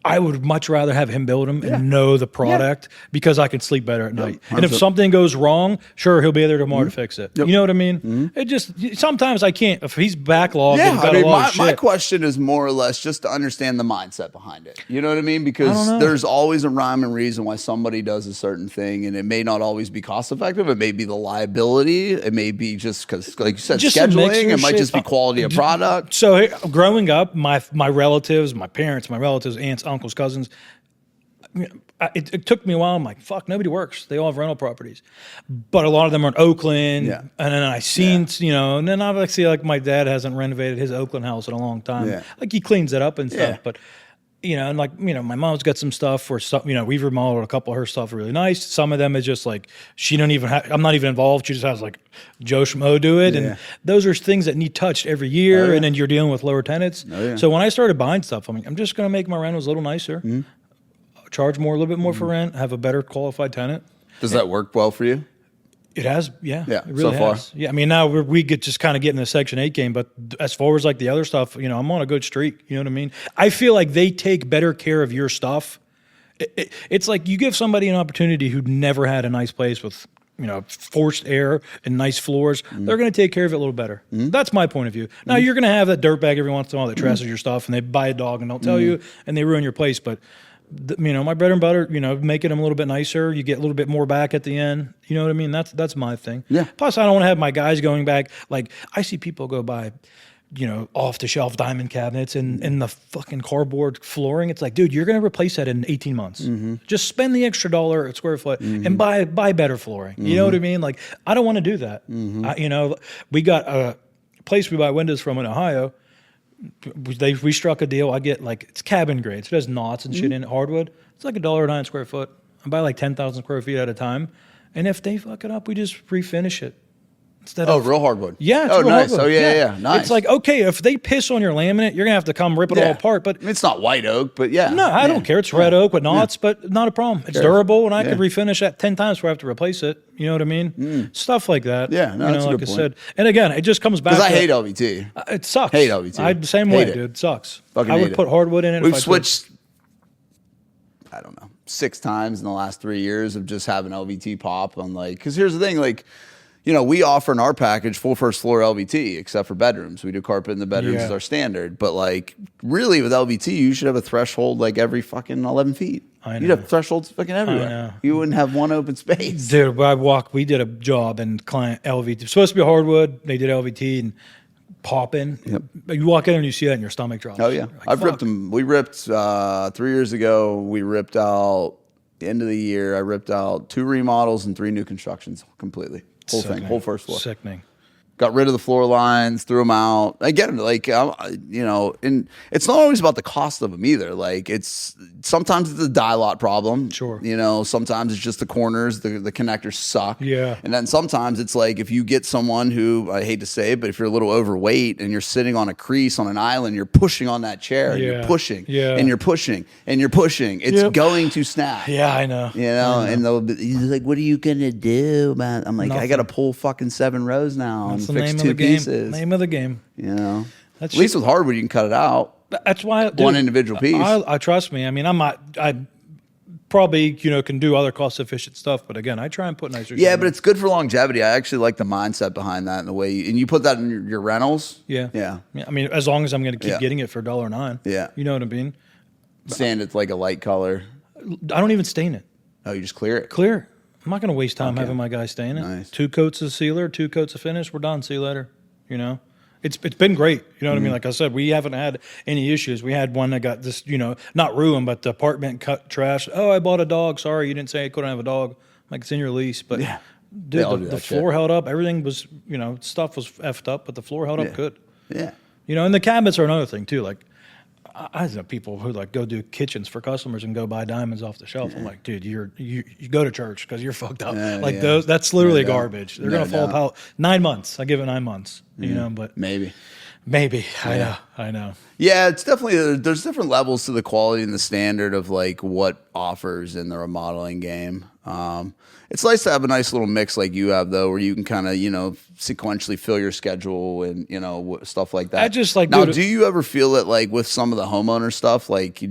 I would much rather have him build them and know the product because I can sleep better at night. And if something goes wrong, sure, he'll be there tomorrow to fix it. You know what I mean? It just, sometimes I can't, if he's backlogged and got a lot of shit. My question is more or less just to understand the mindset behind it. You know what I mean? Because there's always a rhyme and reason why somebody does a certain thing, and it may not always be cost effective. It may be the liability. It may be just because, like you said, just scheduling. It might just be quality of product. So growing up, my relatives, my parents, my relatives, aunts, uncles, cousins, it took me a while. I'm like, fuck, nobody works. They all have rental properties. But a lot of them are in Oakland. And then I seen, you know, and then obviously like my dad hasn't renovated his Oakland house in a long time. Like he cleans it up and stuff. But you know, and like, you know, my mom's got some stuff where some, you know, we've remodeled a couple of her stuff really nice. Some of them is just like, she don't even have, I'm not even involved. She just has like Joe Schmo do it. And those are things that need touched every year. And then you're dealing with lower tenants. So when I started buying stuff, I'm like, I'm just going to make my rentals a little nicer, charge more, a little bit more for rent, have a better qualified tenant. Does that work well for you? It has, yeah. Yeah, it really so far. has. Yeah, I mean, now we get just kind of getting the Section 8 game, but as far as like the other stuff, you know, I'm on a good streak. You know what I mean? I feel like they take better care of your stuff. It's like you give somebody an opportunity who never had a nice place with, you know, forced air and nice floors. They're going to take care of it a little better. That's my point of view. Now, you're going to have that dirtbag every once in a while that trashes your stuff, and they buy a dog and don't tell you, and they ruin your place, but you know, my bread and butter, you know, making them a little bit nicer. You get a little bit more back at the end. You know what I mean? That's my thing. Yeah. Plus, I don't want to have my guys going back. Like, I see people go by, you know, off the shelf diamond cabinets and the fucking cardboard flooring. It's like, dude, you're going to replace that in 18 months. Just spend the extra $1 a square foot and buy better flooring. You know what I mean? Like, I don't want to do that. You know, we got a place we buy windows from in Ohio. We struck a deal. I get like, it's cabin grade. So it has knots and shit in it, hardwood. It's like $1.09 square foot. I buy like 10,000 square feet at a time. And if they fuck it up, we just refinish it. Instead of real hardwood. Yeah. It's real nice. Hardwood. Oh, yeah. Nice. It's like, okay, if they piss on your laminate, you're going to have to come rip it all apart. But I mean, it's not white oak, but yeah. No, I don't care. It's red oak with knots, but not a problem. It's durable, and I could refinish that 10 times before I have to replace it. You know what I mean? Stuff like that. Yeah, no, you that's know, a like good I point. said. And again, it just comes back Because I to, hate LVT. it sucks. Hate LVT. I the same Hate way, it. dude. It sucks. Fucking I hate would it. put hardwood in it. We've if I switched, I don't know, 6 times in the last 3 years of just having LVT pop on like, because here's the thing, like, you know, we offer in our package full first floor LVT, except for bedrooms. We do carpet in the bedrooms as our standard. But like, really with LVT, you should have a threshold like every fucking 11 feet. I know. You'd have thresholds fucking everywhere. I know. You wouldn't have one open space. Dude, we did a job and client LVT. It's supposed to be hardwood. They did LVT and popping. You walk in and you see that and your stomach drops. Oh yeah, like, I've ripped them. We ripped 3 years ago. We ripped out the end of the year. I ripped out 2 remodels and 3 new constructions completely. Whole thing, whole first floor. Sickening. Got rid of the floor lines, threw them out. I get it, like you know, and it's not always about the cost of them either. Like sometimes it's a die lot problem. Sure. You know, sometimes it's just the corners, the connectors suck. Yeah. And then sometimes it's like if you get someone who, I hate to say it, but if you're a little overweight and you're sitting on a crease on an island, you're pushing on that chair, and you're pushing, and you're pushing, and you're pushing. It's going to snap. Yeah, I know. You know, and he's like, "What are you gonna do, man?" I'm like, "I got to pull fucking 7 rows now and the fix name 2 of the game. pieces." Name of the game. You know, That's at least with hardwood, you can cut it out. That's why One individual piece. I trust me. I mean, I probably can do other cost efficient stuff, but again, I try and put nicer. Yeah, but it's good for longevity. I actually like the mindset behind that and the way and you put that in your rentals. Yeah. I mean, as long as I'm going to keep getting it for $1.09. Yeah, you know what I mean. Sand it's like a light color. I don't even stain it. Oh, you just clear it. Clear. I'm not going to waste time having my guys stain it. Nice. 2 coats of sealer, 2 coats of finish. We're done. See you later. You know, it's been great. You know what I mean? Like I said, we haven't had any issues. We had one that got this, not ruined, but the apartment cut trash. Oh, I bought a dog. Sorry, you didn't say I couldn't have a dog. I'm like, it's in your lease. But dude, the floor held up. Everything was, stuff was effed up, but the floor held up good. Yeah. And the cabinets are another thing too. Like, I know people who like go do kitchens for customers and go buy diamonds off the shelf. I'm like, dude, you go to church because you're fucked up. Those, that's literally garbage. They're gonna fall apart. 9 months. I give it 9 months. But maybe. I know. Yeah, it's definitely there's different levels to the quality and the standard of like what offers in the remodeling game. It's nice to have a nice little mix like you have though, where you can kind of sequentially fill your schedule and stuff like that. I just like now. Do you ever feel it like with some of the homeowner stuff? Like,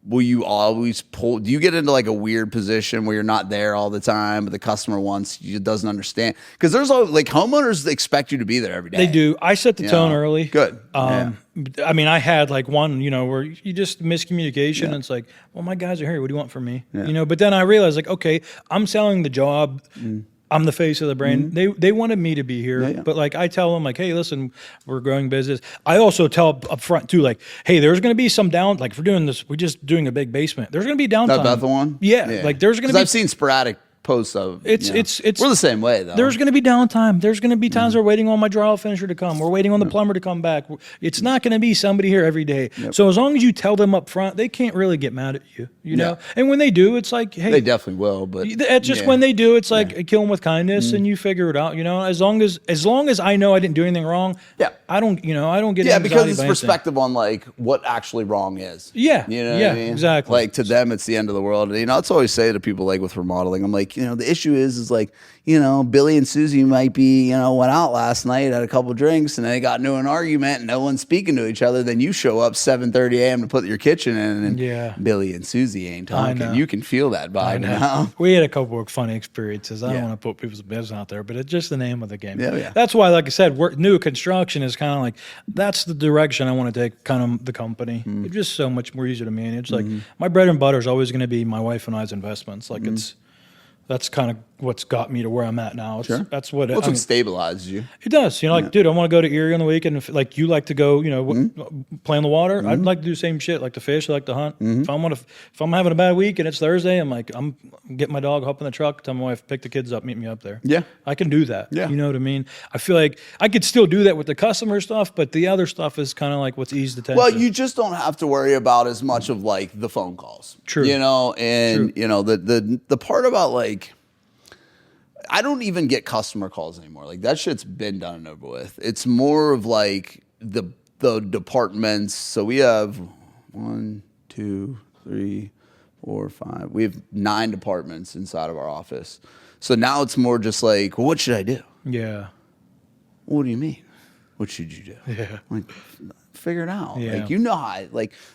will you always pull? Do you get into like a weird position where you're not there all the time, but the customer doesn't understand? Because there's like homeowners that expect you to be there every day. They do. I set the tone early. Good. I mean, I had like one, where you just miscommunication. And it's like, well, my guys are here. What do you want from me? But then I realized like, okay, I'm selling the job. I'm the face of the brand. They wanted me to be here, but like I tell them like, hey, listen, we're growing business. I also tell up front too, like, hey, there's going to be some down. Like if we're doing this, we're just doing a big basement. There's going to be downtime. That Bethel one, like there's going to be. I've seen sporadic post of. It's we're the same way though. There's going to be downtime. There's going to be times we're waiting on my drywall finisher to come. We're waiting on the plumber to come back. It's not going to be somebody here every day. So as long as you tell them up front, they can't really get mad at you. You know. And when they do, it's like, hey, they definitely will. But it's just when they do, it's like kill them with kindness, and you figure it out. You know, as long as I know I didn't do anything wrong. Yeah. I don't get. Yeah, because it's perspective on like what actually wrong is. Yeah. You know what I mean? Exactly. Like to them, it's the end of the world. You know, it's always say to people like with remodeling, I'm like, you know, the issue is like, you know, Billy and Susie might be, you know, went out last night, had a couple drinks, and they got into an argument, and no one's speaking to each other. Then you show up 7:30 a.m. to put your kitchen in, and Billy and Susie ain't talking. You can feel that vibe now. We had a couple of funny experiences. I don't want to put people's business out there, but it's just the name of the game. Yeah. That's why, like I said, new construction is kind of like, that's the direction I want to take kind of the company. It's just so much more easier to manage. Like my bread and butter is always going to be my wife and I's investments. Like that's kind of what's got me to where I'm at now. That's what what stabilizes you. It does. You know, like, dude, I want to go to Erie on the weekend. If, like, you like to go, you know, play on the water. I'd like to do the same shit. Like to fish, I like to hunt. If I'm having a bad week and it's Thursday, I'm like, I'm getting my dog, hop in the truck, tell my wife, pick the kids up, meet me up there. Yeah, I can do that. Yeah, you know what I mean. I feel like I could still do that with the customer stuff, but the other stuff is kind of like what's eased the tension. Well, you just don't have to worry about as much of like the phone calls. True. You know, and you know the part about like, I don't even get customer calls anymore. Like that shit's been done and over with. It's more of like the departments. So we have 1, 2, 3, 4, 5. We have 9 departments inside of our office. So now it's more just like, well, what should I do? Yeah. What do you mean? What should you do? Yeah. Like, figure it out. Yeah. Like, you know how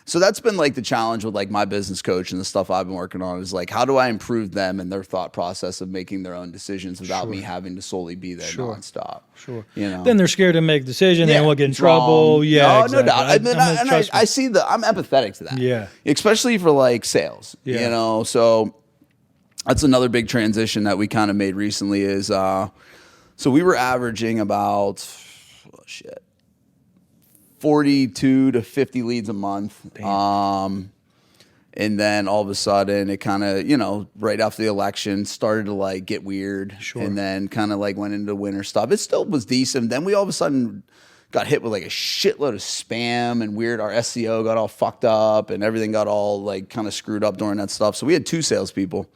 so that's been like the challenge with like my business coach and the stuff I've been working on is like, how do I improve them and their thought process of making their own decisions without me having to solely be there nonstop. Sure. You know, then they're scared to make a decision. They will get in trouble. Wrong. Yeah. No doubt. I see I'm empathetic to that. Yeah. Especially for like sales, you know? So that's another big transition that we kind of made recently is, so we were averaging about, 42 to 50 leads a month. And then all of a sudden it kind of, you know, right after the election started to like get weird. Sure. And then kind of like went into winter stuff. It still was decent. Then we all of a sudden got hit with like a shitload of spam and weird. Our SEO got all fucked up and everything got all like kind of screwed up during that stuff. So we had 2 salespeople.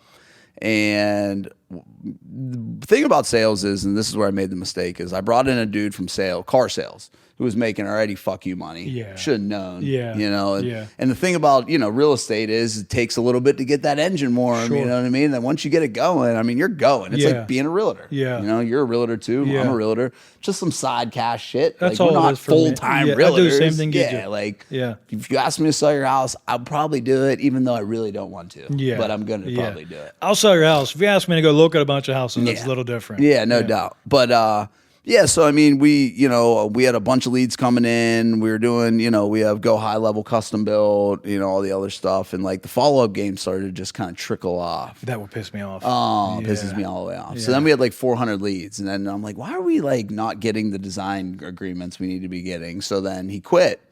And the thing about sales is, and this is where I made the mistake, is I brought in a dude from car sales, who was making already fuck you money. Yeah. Should have known. Yeah. You know, and the thing about, you know, real estate is it takes a little bit to get that engine warm. Sure. You know what I mean? And then once you get it going, I mean, you're going. It's like being a realtor. Yeah. You know, you're a realtor too. Yeah. I'm a realtor. Just some side cash shit. That's like, all we're not full-time realtors. I do the same thing you do. If you ask me to sell your house, I'll probably do it, even though I really don't want to. Yeah. But I'm going to probably do it. I'll sell your house. If you ask me to go look at a bunch of houses, that's a little different. Yeah, no doubt. But, yeah, so I mean, we had a bunch of leads coming in. We were doing, you know, we have go high level custom build, you know, all the other stuff, and like the follow up game started to just kind of trickle off. That would piss me off. Oh, it pisses me all the way off. So then we had like 400 leads, and then I'm like, why are we like not getting the design agreements we need to be getting? So then he quit,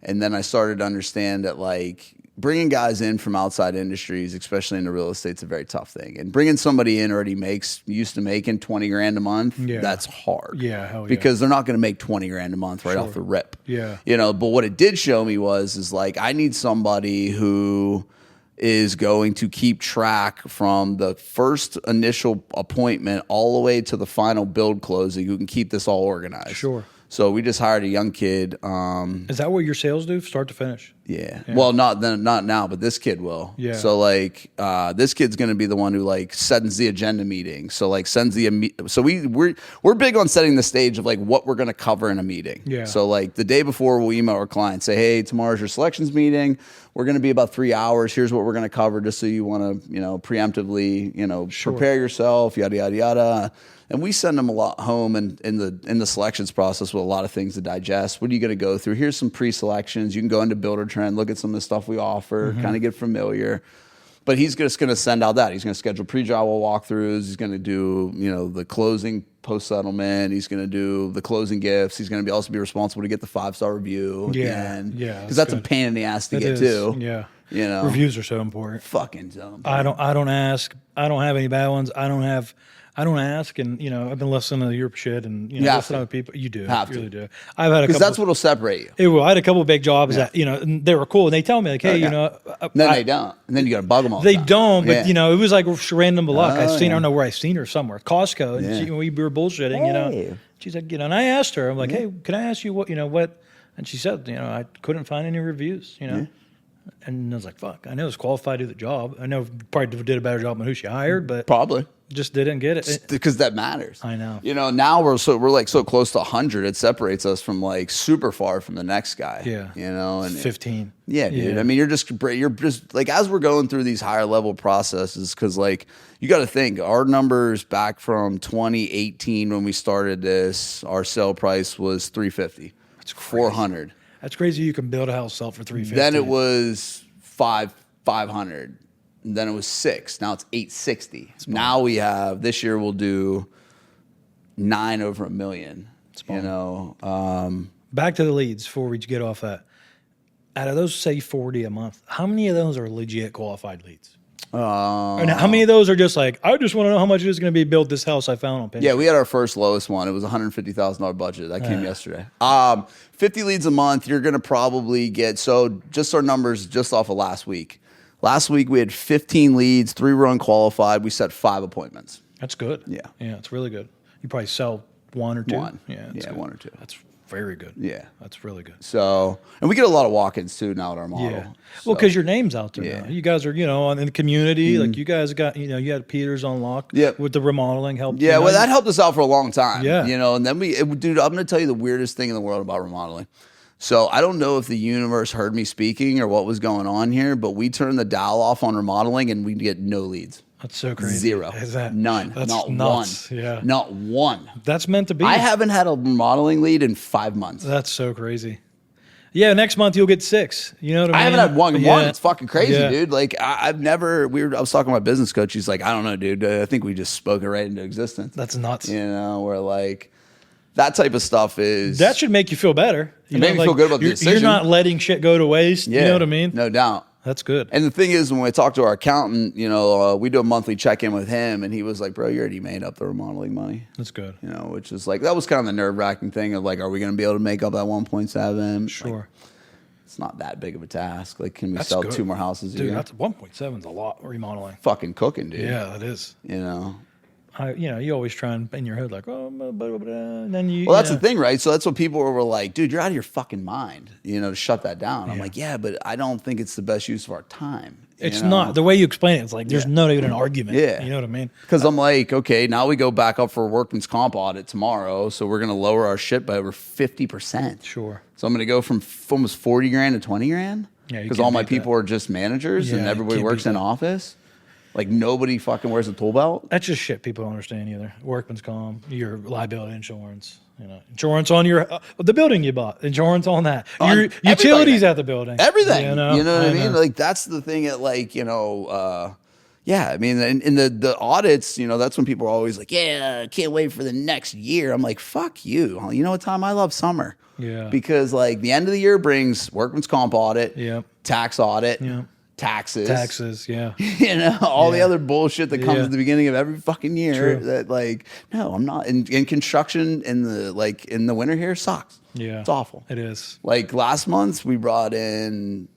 and then I started to understand that like bringing guys in from outside industries, especially into real estate, is a very tough thing. And bringing somebody in already used to making 20 grand a month, that's hard. Yeah, hell yeah. Because they're not going to make 20 grand a month right off the rip. Yeah. You know, but what it did show me is like, I need somebody who is going to keep track from the first initial appointment all the way to the final build closing, who can keep this all organized. Sure. So we just hired a young kid. Is that what your sales do, start to finish? Yeah. Well, not now, but this kid will. Yeah. So like, this kid's going to be the one who like sends the agenda meeting. So like sends so we're big on setting the stage of like what we're going to cover in a meeting. Yeah. So like the day before we'll email our clients, say, hey, tomorrow's your selections meeting. We're going to be about 3 hours. Here's what we're going to cover, just so you want to, you know, preemptively, you know, prepare yourself, yada, yada, yada. And we send them a lot home in the selections process with a lot of things to digest. What are you going to go through? Here's some pre-selections. You can go into Builder Trend, look at some of the stuff we offer, kind of get familiar. But he's just going to send out that. He's going to schedule pre-drywall walkthroughs. He's going to do, you know, the closing post-settlement. He's going to do the closing gifts. He's going to also be responsible to get the 5-star review again. Yeah. Because that's a pain in the ass to get too. Yeah. You know, reviews are so important. Fucking so important. I don't ask. I don't have any bad ones. I don't ask, and I've been listening to your shit, and You have listening to to. other people. You do, Have you really to. do. I've had a Because couple. that's what'll separate you. It will. I had a couple of big jobs that and they were cool, and they tell me like, hey, And then they don't, and then you got to bug them all. They the time. don't, but Yeah. it was like random luck. I Oh, seen her, I yeah. don't know where I seen her somewhere, Costco, and Yeah. we were bullshitting, Hey. She's like, and I asked her, I'm like, hey, can I ask you what, and she said, I couldn't find any reviews, and I was like, fuck, I know it's qualified to do the job. I know probably did a better job than who she hired, but Probably. just didn't get it. Because that matters. I know. Now we're like so close to 100. It separates us from like super far from the next guy. Yeah. And 15. Yeah, dude. Yeah. I mean, you're just like as we're going through these higher level processes, because like you got to think our numbers back from 2018 when we started this, our sale price was 350. It's 400. That's crazy. You can build a house, sell for 350. Then it was 500. Then it was 6. Now it's 860. Now we have this year we'll do 9 over $1 million. Back to the leads before we get off that. Out of those, say 40 a month, how many of those are legit qualified leads? And how many of those are just like, I just want to know how much it is going to be to build this house I found on Pinterest? Yeah, we had our first lowest one. It was $150,000 budget. That came yesterday. 50 leads a month. You're going to probably get, so just our numbers just off of last week. Last week we had 15 leads, 3 were unqualified. We set 5 appointments. That's good. Yeah. Yeah, it's really good. You probably sell 1 or 2. One. Yeah, Yeah, 1 or 2. That's very good. Yeah. That's really good. So, and we get a lot of walk-ins too now at our model. Yeah. Well, because your name's out there Yeah. now. You guys are, in the community. Like you guys got, you had Peter's on lock. Yep. With the remodeling help. Yeah, well, that helped us out for a long time. Yeah. And then dude, I'm going to tell you the weirdest thing in the world about remodeling. So I don't know if the universe heard me speaking or what was going on here, but we turned the dial off on remodeling and we get no leads. That's so crazy. 0. Is that None. That's Not nuts. one. Yeah. Not one. That's meant to be. I haven't had a remodeling lead in 5 months. That's so crazy. Yeah, next month you'll get 6. You know what I mean? I haven't had one. Yeah. It's fucking crazy, Yeah. dude. Like I've never. I was talking to my business coach. He's like, I don't know, dude. I think we just spoke it right into existence. That's nuts. Where like that type of stuff is. That should make you feel better. It made me feel good about the you're decision. not letting shit go to waste. Yeah, You know what I mean? No doubt. That's good. And the thing is, when we talk to our accountant, we do a monthly check-in with him, and he was like, bro, you already made up the remodeling money. That's good. Which is like, that was kind of the nerve-wracking thing of like, are we going to be able to make up that 1.7? Sure. Like, it's not that big of a task. Like, can we That's sell good. 2 more houses a Dude, year? that's 1.7 is a lot remodeling. Fucking cooking, dude. Yeah, that is. You always try and in your head like, oh, blah, blah, blah, and then you. Well, that's the thing, right? So that's what people were like, dude, you're out of your fucking mind, to shut that down. I'm like, yeah, but I don't think it's the best use of our time. It's not. The way you explain it, it's like there's not even an argument. Yeah. You know what I mean? Because I'm like, okay, now we go back up for a workman's comp audit tomorrow, so we're going to lower our shit by over 50%. Sure. So I'm going to go from almost 40 grand to 20 grand? Yeah, you because can't all my beat people are just managers Yeah, and you everybody can't works beat in that. office. Like nobody fucking wears a tool belt. That's just shit people don't understand either. Workman's comp, your liability insurance, insurance on your the building you bought, insurance on that, On your everything. utilities at the building, Everything. You know what I mean? know. Like that's the thing at like, yeah, I mean, in the audits, that's when people are always like, yeah, I can't wait for the next year. I'm like, fuck you. You know what time? I love summer. Yeah. Because like the end of the year brings workman's comp audit, Yep. tax audit, Yep. taxes, yeah. all the Yeah. other bullshit that comes Yeah. at the beginning of every fucking year. True. That like, no, I'm not. In construction in the winter here sucks. Yeah. It's awful. It is. Like last month, we brought in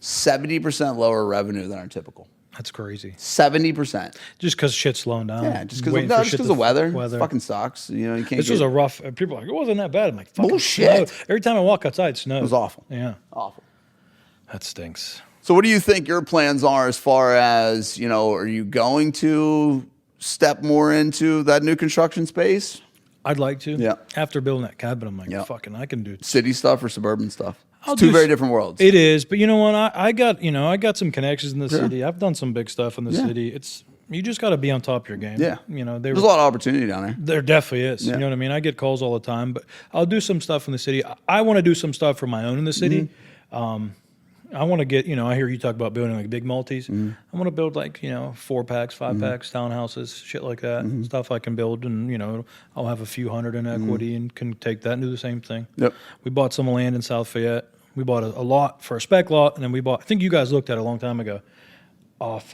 70% lower revenue than our typical. That's crazy. 70%. Just because shit's slowing down. Yeah, just because Waiting of for shit the to- weather. It fucking sucks. You can't. This was a rough. People are like, it wasn't that bad. I'm like, fucking Bullshit. snow. Every time I walk outside, it snows. It was awful. Yeah. Awful. That stinks. So, what do you think your plans are as far as are you going to step more into that new construction space? I'd like to. Yeah. After building that cabin, I'm like, Yeah. fucking, I can do. City stuff or suburban stuff? I'll It's two do very s- different worlds. It is, but you know what? I got some connections in the city. I've done some big stuff in the Yeah. city. You just got to be on top of your game. Yeah. There's a lot of opportunity down there. There definitely is. Yeah. You know what I mean? I get calls all the time, but I'll do some stuff in the city. I want to do some stuff for my own in the city. Mm-hmm. I want to get, I hear you talk about building like big multis. Mm-hmm. I want to build like, 4-packs, 5-packs, townhouses, shit like that. Mm-hmm. Stuff I can build and, I'll have a few hundred in equity and can take that and do the same thing. Yep. We bought some land in South Fayette. We bought a lot for a spec lot, and then I think you guys looked at it a long time ago off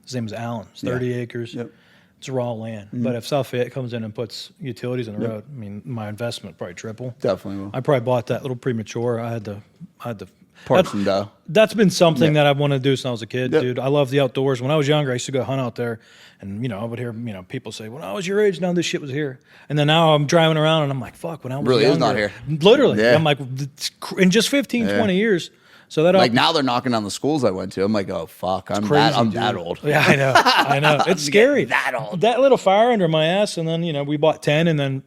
His name is Alan. It's 30 acres. Yep. It's raw land. But if South Fayette comes in and puts utilities in the road, I mean, my investment probably triple. Definitely will. I probably bought that a little premature. I had to Park some dough. That's been something that I wanted to do since I was a kid, Yep. dude. I love the outdoors. When I was younger, I used to go hunt out there, and I would hear people say, "When I was your age, none of this shit was here." And then now I'm driving around, and I'm like, "Fuck!" When I was Really younger, is not here. Literally, Yeah. I'm like, in just 15, 20 years. So that Like now they're knocking on the schools I went to. I'm like, oh fuck, I'm that old. Yeah, I know. It's scary. That old. That little fire under my ass, and then we bought 10, and then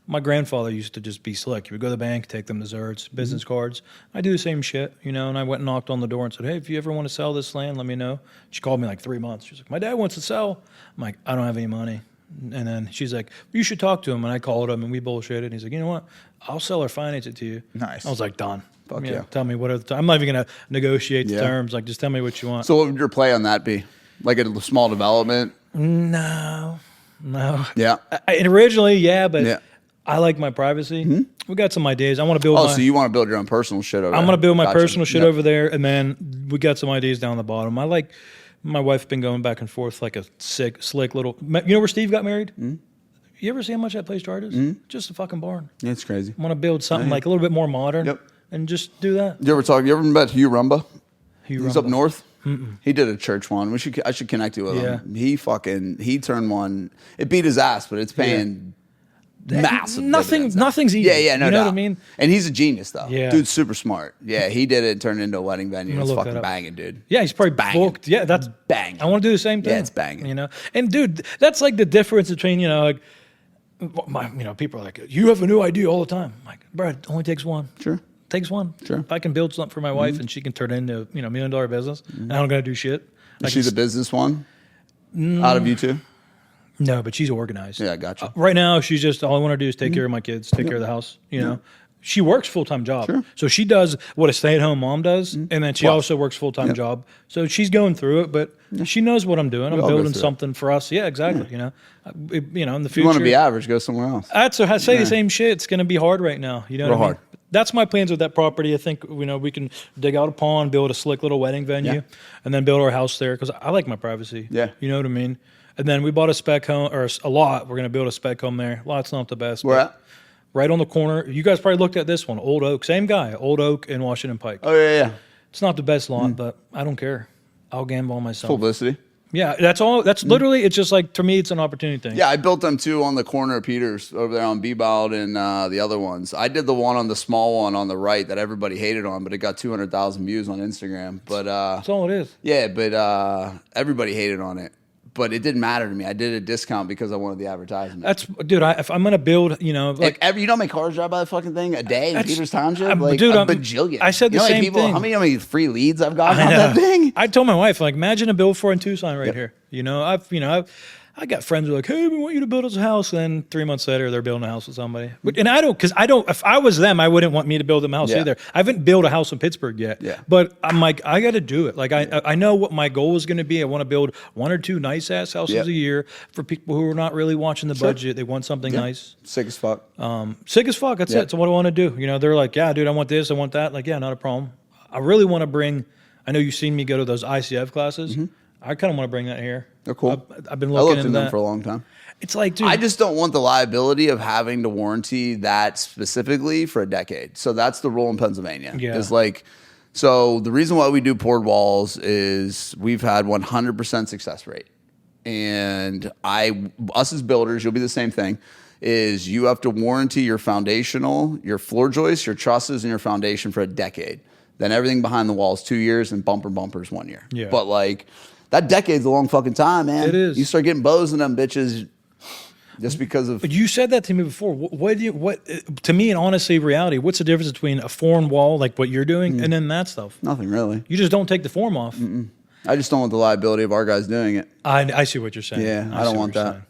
my grandfather used to just be slick. He would go to the bank, take them desserts, business cards. I do the same shit, and I went and knocked on the door and said, "Hey, if you ever want to sell this land, let me know." She called me like 3 months. She's like, "My dad wants to sell." I'm like, "I don't have any money." And then she's like, "You should talk to him." And I called him, and we bullshitted. And he's like, "You know what? I'll sell or finance it to you." Nice. I was like, "Done." Fuck yeah. Tell me what are the I'm not even gonna negotiate the terms. Like, just tell me what you want. So what would your play on that be? Like a small development? No. Yeah. And originally, but Yeah. I like my privacy. We got some ideas. I want to build. Oh, so you want to build your own personal shit over there? I'm going to build my Gotcha. personal shit Yep. over there, and then we got some ideas down the bottom. I like my wife's been going back and forth like a slick little. You know where Steve got married? You ever see how much that place charges? Just a fucking barn. Yeah, it's crazy. I want to build something like a little bit more modern. Yep. And just do that. You ever met Hugh Rumba? He's up Rumba. north. He did a church one. I should connect you with Yeah. him. He turned one. It beat his ass, but it's paying massive. dividends now. Nothing's easy. Yeah, no You know doubt. what I mean? And he's a genius though. Yeah. Dude's super smart. Yeah, he did it and turned it into a wedding venue. gonna It's look fucking that up. banging, dude. Yeah, he's probably banging. booked. Yeah, that's Banging. I want to do the same thing. Yeah, it's banging. And dude, that's like the difference between people are like, "You have a new idea all the time." I'm like, bro, it only takes one. Sure. Takes one. Sure. If I can build something for my wife and she can turn it into $1 million business, and I don't gotta do shit. Is she the business one? Out of you two? No, but she's organized. Yeah, I gotcha. Right now, she's just all I want to do is take care of my kids, take care of the house. She works full-time job. Sure. So she does what a stay-at-home mom does, and then she also works full-time job. So she's going through it, but she knows what I'm doing. I'm all go building through it. something for us. Yeah, exactly. In the future. If you want to be average, go somewhere else. I say the same shit. It's going to be hard right now. You know Real what I mean? hard. That's my plans with that property. I think we can dig out a pond, build a slick little wedding venue, Yeah. and then build our house there because I like my privacy. Yeah. You know what I mean? And then we bought a spec home or a lot. We're going to build a spec home there. Lot's not the best. Where but at? Right on the corner. You guys probably looked at this one. Old Oak. Same guy. Old Oak in Washington Pike. Oh yeah. It's not the best lot, but I don't care. I'll gamble on myself. Publicity. Yeah, that's all. That's literally. It's just like to me, it's an opportunity thing. Yeah, I built them too on the corner of Peters over there on Beebold and the other ones. I did the one on the small one on the right that everybody hated on, but it got 200,000 views on Instagram. But That's all it is. yeah, but everybody hated on it. But it didn't matter to me. I did a discount because I wanted the advertisement. That's dude. If I'm gonna build, You know how many cars drive by the fucking thing a day in That's- Peters Township? I'm- Like dude, a I'm- bajillion. I said the You know how many same thing. How many free leads I've gotten I on know. that thing? I told my wife, like, imagine a Build4 in Tucson right here. I got friends who are like, hey, we want you to build us a house. And 3 months later, they're building a house with somebody. And if I was them, I wouldn't want me to build them a house Yeah. either. I haven't built a house in Pittsburgh yet. Yeah. But I'm like, I got to do it. Like, I know what my goal is going to be. I want to build 1 or 2 nice ass houses Yep. a year for people who are not really watching the budget. They want something nice. Sick as fuck. Sick as fuck. That's Yeah. it. That's what I want to do. They're like, yeah, dude, I want this, I want that. Like, yeah, not a problem. I really want to bring. I know you've seen me go to those ICF classes. I kind of want to bring that here. They're cool. I've been I looking looked into in them that. for a long time. It's like, dude, I just don't want the liability of having to warranty that specifically for a decade. So that's the rule in Pennsylvania. Yeah. It's like, so the reason why we do poured walls is we've had 100% success rate. And us as builders, you'll be the same thing, is you have to warranty your foundational, your floor joists, your trusses, and your foundation for a decade. Then everything behind the wall is 2 years and bumpers 1 year. Yeah. But like, that decade's a long fucking time, man. It is. You start getting bows in them bitches just because of. But you said that to me before. What to me, and honestly, reality, what's the difference between a foreign wall, like what you're doing, and then that stuff? Nothing really. You just don't take the form off. I just don't want the liability of our guys doing it. I see what you're saying. Yeah, I see don't what want you're that. saying.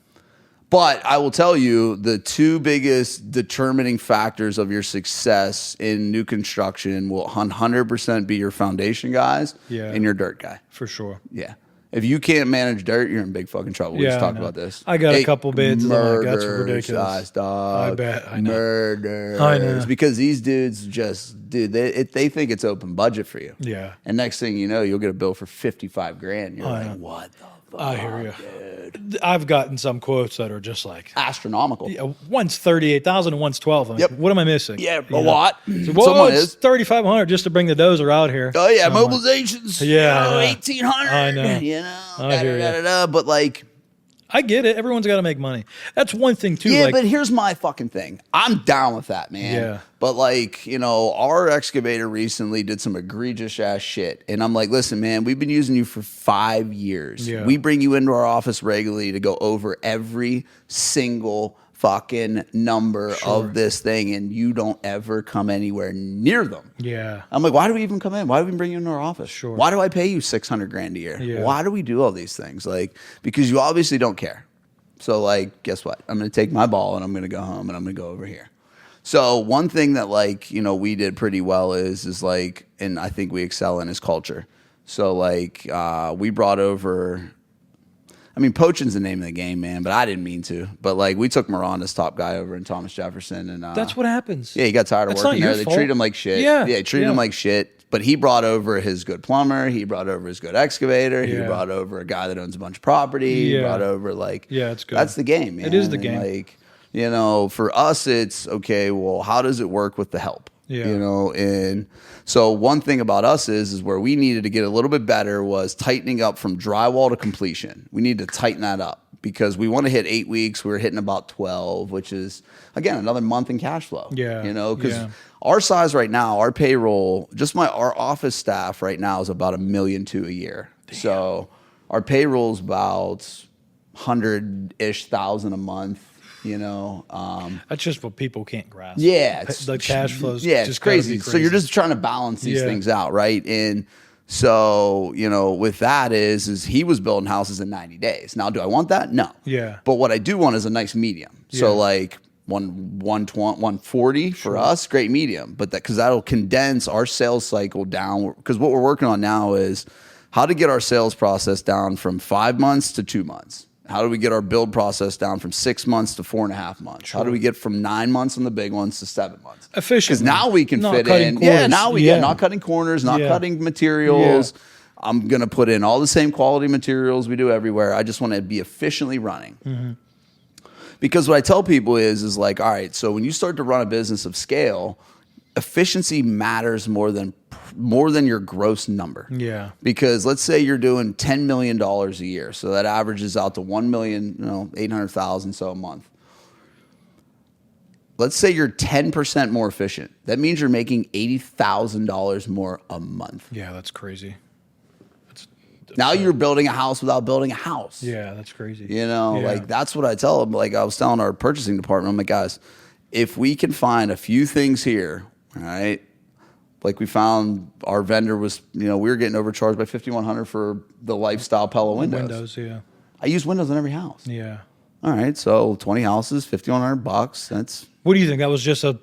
But I will tell you the 2 biggest determining factors of your success in new construction will 100% be your foundation guys Yeah. and your dirt guy. For sure. Yeah. If you can't manage dirt, you're in big fucking trouble. We just talked about this. I got a couple bids. And I'm like, that's Murders, ridiculous. dog. I bet. I know. Murders. I know. Because these dudes just, dude, they think it's open budget for you. Yeah. And next thing you know, you'll get a bill for 55 grand. You're like, know. what the fuck? I hear you. Dude. I've gotten some quotes that are just like Astronomical. one's 38,000 and one's 12. I'm like, what am I missing? Yeah, You a know? lot. So, whoa, Someone it's is. 3,500 just to bring the dozer out here. Oh yeah, I'm like, mobilizations. Yeah, I know. 1,800. I know. You know, I hear you. but like, I get it. Everyone's got to make money. That's one thing too. yeah, like, but here's my fucking thing. I'm down with that, man. Yeah. But like, you know, our excavator recently did some egregious ass shit, and I'm like, listen, man, we've been using you for 5 years. Yeah. We bring you into our office regularly to go over every single fucking number of this thing, and you don't ever come anywhere near them. yeah. I'm like, why do we even come in? Why do we bring you into our office? Sure. Why do I pay you $600,000 a year? Yeah. Why do we do all these things? Like, because you obviously don't care. So like, guess what? I'm going to take my ball and I'm going to go home and I'm going to go over here. So one thing that like, you know, we did pretty well is like, and I think we excel in is culture. So like, we brought over, I mean, poaching's the name of the game, man, but I didn't mean to. But like, we took Miranda's top guy over in Thomas Jefferson, and That's what happens. yeah, he got tired of That's working not there. your They fault. treat him like shit. Yeah, they treat him like shit. But he brought over his good plumber. He brought over his good excavator. He Yeah. brought over a guy that owns a bunch of property. He Yeah. brought over like, Yeah, it's good. That's the game, man. It is the And, game. like, you know, for us, it's okay. Well, how does it work with the help? Yeah. You know, and so one thing about us is where we needed to get a little bit better was tightening up from drywall to completion. We need to tighten that up because we want to hit 8 weeks. We're hitting about 12, which is again another month in cash flow. Yeah. You know, because Yeah. our size right now, our payroll, just our office staff right now is about $1.2 million a year. Damn. So our payroll is about 100-ish thousand a month. You know, That's just what people can't grasp. yeah, The cash flows. yeah, it's just gotta be crazy. So you're just trying to balance these Yeah. things out, right? And so, you know, with that is he was building houses in 90 days. Now, do I want that? No. Yeah. But what I do want is a nice medium. So Yeah. like 120, 140 for us, great medium. But that because that'll condense our sales cycle down. Because what we're working on now is how to get our sales process down from 5 months to 2 months. How do we get our build process down from 6 months to 4.5 months? How do we get from 9 months on the big ones to 7 months? Efficient. Because now we can Not fit cutting in. corners. Yeah, now we Yeah. get not cutting corners, not Yeah. cutting materials. I'm going to put in all the same quality materials we do everywhere. I just want to be efficiently running. Mm-hmm. Because what I tell people is like, all right, so when you start to run a business of scale, efficiency matters more than your gross number. Yeah. Because let's say you're doing $10 million a year. So that averages out to 1,800,000 so a month. Let's say you're 10% more efficient. That means you're making $80,000 more a month. Yeah, that's crazy. Now you're building a house without building a house. Yeah, that's crazy. You know, Yeah. like that's what I tell them. Like I was telling our purchasing department, I'm like, guys, if we can find a few things here, all right, like we found our vendor was, you know, we were getting overcharged by $5,100 for the lifestyle Pella windows. Yeah. I use windows in every house. Yeah. All right, so 20 houses, $5,100. That's What do you think? That was just a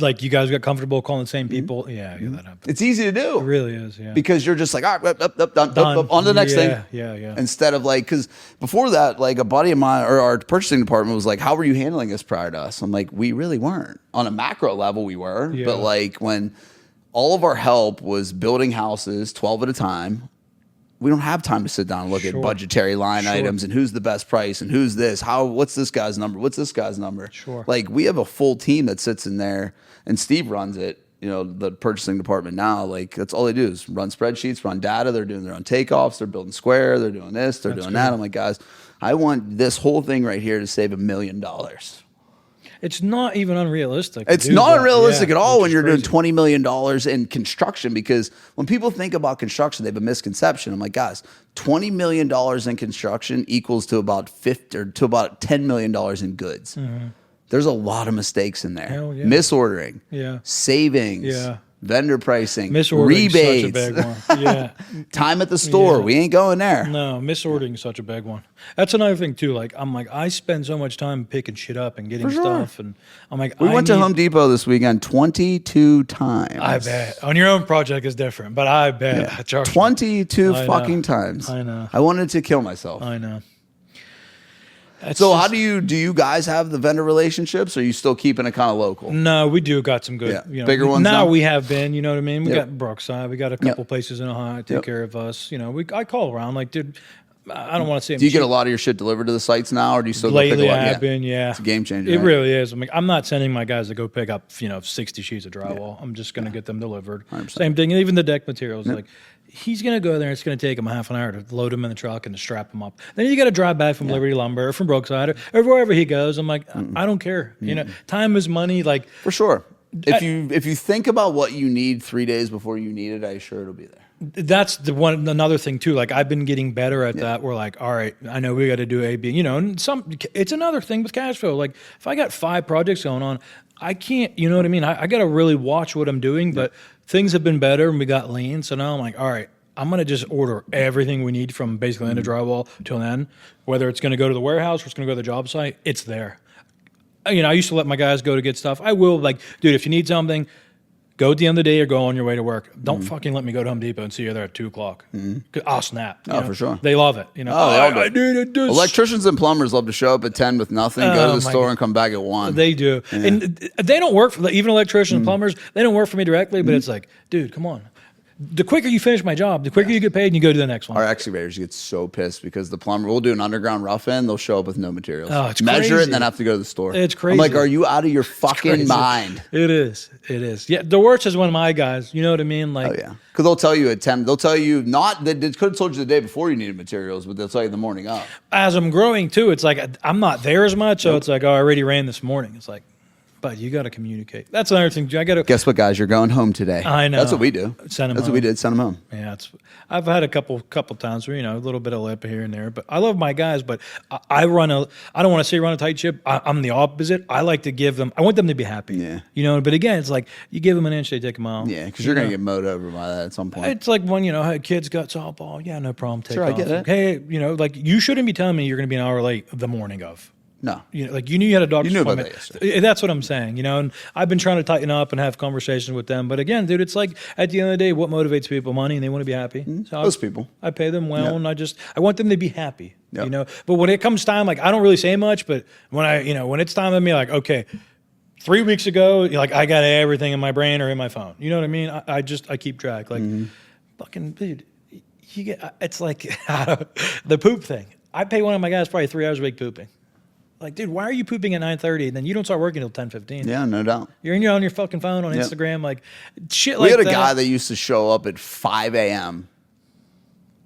like you guys got comfortable calling the same people? Yeah, that happened. it's easy to do. It really is, yeah. Because you're just like, all right, Done. on to the next thing. Yeah. Instead of like, because before that, like a buddy of mine or our purchasing department was like, how were you handling this prior to us? I'm like, we really weren't. On a macro level, we were. Yeah. But like when all of our help was building houses 12 at a time, we don't have time to sit down and look at budgetary line items and who's the best price and who's this, what's this guy's number, what's this guy's number. Sure. Like we have a full team that sits in there and Steve runs it, you know, the purchasing department now. Like that's all they do is run spreadsheets, run data. They're doing their own takeoffs. They're building Square. They're doing this. They're doing that. I'm like, guys, I want this whole thing right here to save $1 million. It's not even unrealistic. It's not unrealistic at all when you're doing $20 million in construction, because when people think about construction, they have a misconception. I'm like, guys, $20 million in construction equals to about $10 million in goods. Mm-hmm. There's a lot of mistakes in there. Hell yeah. Misordering, Yeah. savings, Yeah. vendor pricing, Misordering rebates, such a big one. Yeah. time at the store. Yeah. We ain't going there. No, misordering is such a big one. That's another thing too. Like I spend so much time picking shit up and getting stuff, and I'm like, We went to Home Depot this weekend 22 times. I bet on your own project is different, but I bet 22 fucking times. I know. I wanted to kill myself. I know. So how do you guys have the vendor relationships? Or are you still keeping it kind of local? No, we do got some good, bigger ones now. now? We have been, you know what I mean? We got Brookside, we got a couple places in Ohio that take care of us. You know, I call around like, dude, I don't want to say. Do you get a lot of your shit delivered to the sites now, or do you still lately? go pick I've been, It's a game changer. It right? really is. I'm not sending my guys to go pick up 60 sheets of drywall. I'm just going to get them delivered. 100%. Same thing, even the deck materials. Like he's going to go there. It's going to take him a half an hour to load them in the truck and to strap them up. Then you got to drive back from Liberty Lumber or from Brookside or wherever he goes. I'm like, I don't care. You know, time is money. Like for sure. If you think about what you need 3 days before you need it, I'm sure it'll be there. That's another thing too. Like I've been getting better at that. We're like, all right, I know we got to do A, B, and it's another thing with cash flow. Like if I got 5 projects going on, I can't, you know what I mean? I got to really watch what I'm doing, but things have been better and we got lean. So now I'm like, all right, I'm going to just order everything we need from basically end of drywall till then, whether it's going to go to the warehouse or it's going to go to the job site, it's there. I used to let my guys go to get stuff. I will, like, dude, if you need something, go at the end of the day or go on your way to work. Don't fucking let me go to Home Depot and see you there at 2 o'clock. I'll snap. For sure. They love it. they all do. Electricians and plumbers love to show up at 10 with nothing, go to the store and come back at 1. They do. Yeah. And they don't work for, even electricians and plumbers, they don't work for me directly, but it's like, dude, come on. The quicker you finish my job, the quicker you get paid and you go to the next one. Our excavators get so pissed because the plumber will do an underground rough end. They'll show up with no materials. Oh, it's Measure crazy. it and then have to go to the store. It's crazy. I'm like, are you out of your fucking mind? It is. Yeah, the worst is one of my guys. You know what I mean? Like, oh, yeah. Because they'll tell you at 10. They'll tell you not that they could have told you the day before you needed materials, but they'll tell you the morning of. As I'm growing too, it's like I'm not there as much. So it's like, oh, I already ran this morning. It's like, but you got to communicate. That's another thing. I got to. Guess what, guys? You're going home today. I know. That's what we do. Send them That's home. what we did. Send them home. Yeah, I've had a couple times where a little bit of lip here and there, but I love my guys. But I don't want to say run a tight ship. I'm the opposite. I like to give them. I want them to be happy. Yeah. But again, it's like you give them an inch, they take a mile. Yeah, because you're gonna get mowed over by that at some point. It's like when hey, kids got softball. Yeah, no problem. Take sure, off. I get it. Hey, like you shouldn't be telling me you're going to be an hour late the morning of. No. Like you knew you had a doctor's You knew about appointment. that yesterday. That's what I'm saying, and I've been trying to tighten up and have conversations with them. But again, dude, it's like at the end of the day, what motivates people? Money, and they want to be happy. So Those people. I pay them well, and I want them to be happy. Yep. But when it comes time, like I don't really say much, but when when it's time of me, like okay, 3 weeks ago, like I got everything in my brain or in my phone. You know what I mean? I keep track. Like fucking dude, it's like the poop thing. I pay one of my guys probably 3 hours a week pooping. Like, dude, why are you pooping at 9:30 and then you don't start working until 10:15? Yeah, no doubt. You're on your fucking phone on Instagram, like shit We like that. had a guy that used to show up at 5 a.m.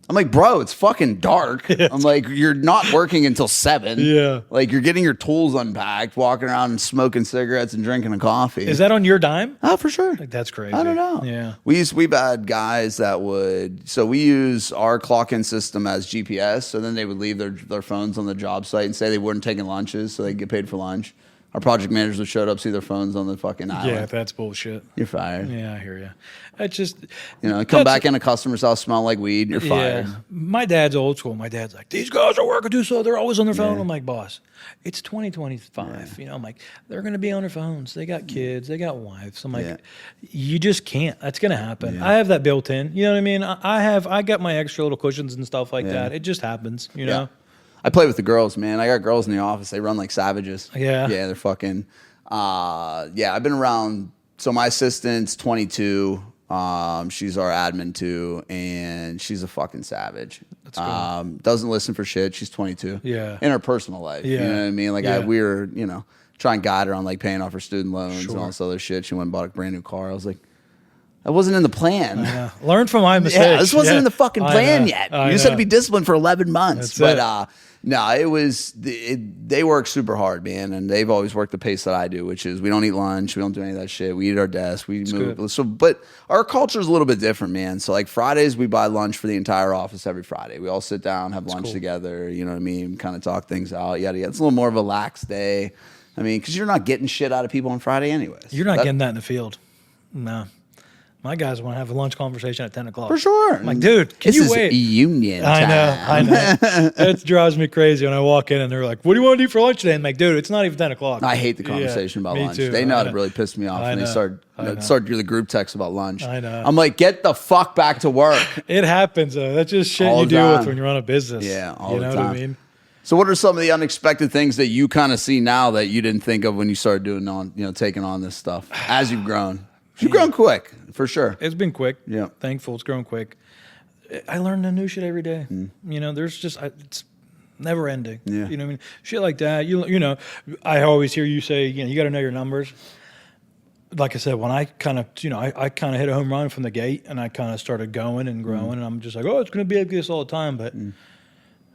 I'm like, bro, it's fucking dark. I'm like, you're not working until 7. Yeah. Like, you're getting your tools unpacked, walking around and smoking cigarettes and drinking a coffee. Is that on your dime? Oh, for sure. Like, that's crazy. I don't know. Yeah. We've had guys that so we use our clock-in system as GPS, so then they would leave their phones on the job site and say they weren't taking lunches, so they get paid for lunch. Our project managers would show up, see their phones on the fucking island. Yeah, that's bullshit. You're fired. Yeah, I hear you. It's just come back in a customer's house, smell like weed, you're fired. Yeah. My dad's old school. My dad's like, these guys are working too slow. They're always on their phone. I'm like, boss, it's 2025. I'm like, they're going to be on their phones. They got kids. They got wives. I'm like, you just can't. That's going to happen. Yeah. I have that built in. You know what I mean? I got my extra little cushions and stuff like that. It just happens, you know? I play with the girls, man. I got girls in the office. They run like savages. Yeah. Yeah, they're fucking. I've been around. So my assistant's 22. She's our admin too, and she's a fucking savage. That's cool. Doesn't listen for shit. She's 22. Yeah. In her personal life. Yeah. You know what I mean? Like we were, trying to guide her on like paying off her student loans and all this other shit. She went and bought a brand new car. I was like, that wasn't in the plan. Learn from my mistakes. Yeah, this wasn't in the fucking plan yet. You just had to be disciplined for 11 months. That's no, it was, they work super hard, man. And they've always worked the pace that I do, which is we don't eat lunch. We don't do any of that shit. We eat at our desk. We move. Good. So, but our culture is a little bit different, man. So like Fridays, we buy lunch for the entire office every Friday. We all sit down, have lunch together. You know what I mean? Kind of talk things out. Yada, yada. It's a little more of a lax day. I mean, because you're not getting shit out of people on Friday anyways. You're not getting that in the field. No. My guys want to have a lunch conversation at 10 o'clock. For sure. I'm like, dude, can this you is wait? Union time. I know. It drives me crazy when I walk in and they're like, what do you want to do for lunch today? I'm like, dude, it's not even 10 o'clock. I hate the conversation about lunch. Too. They know how to really piss me off when they start doing the group text about lunch. I know. I'm like, get the fuck back to work. It happens, though. That's just shit All you the deal time. with when you run a business. Yeah, all you the know time. what I mean? So what are some of the unexpected things that you kind of see now that you didn't think of when you started taking on this stuff as you've grown? You've grown quick, for sure. It's been quick. Yeah. Thankful it's grown quick. I learn the new shit every day. You know, there's just, it's never ending. Yeah. You know what I mean? Shit like that. You know, I always hear you say, you got to know your numbers. Like I said, when I kind of, I kind of hit a home run from the gate and I kind of started going and growing and I'm just like, oh, it's going to be like this all the time. But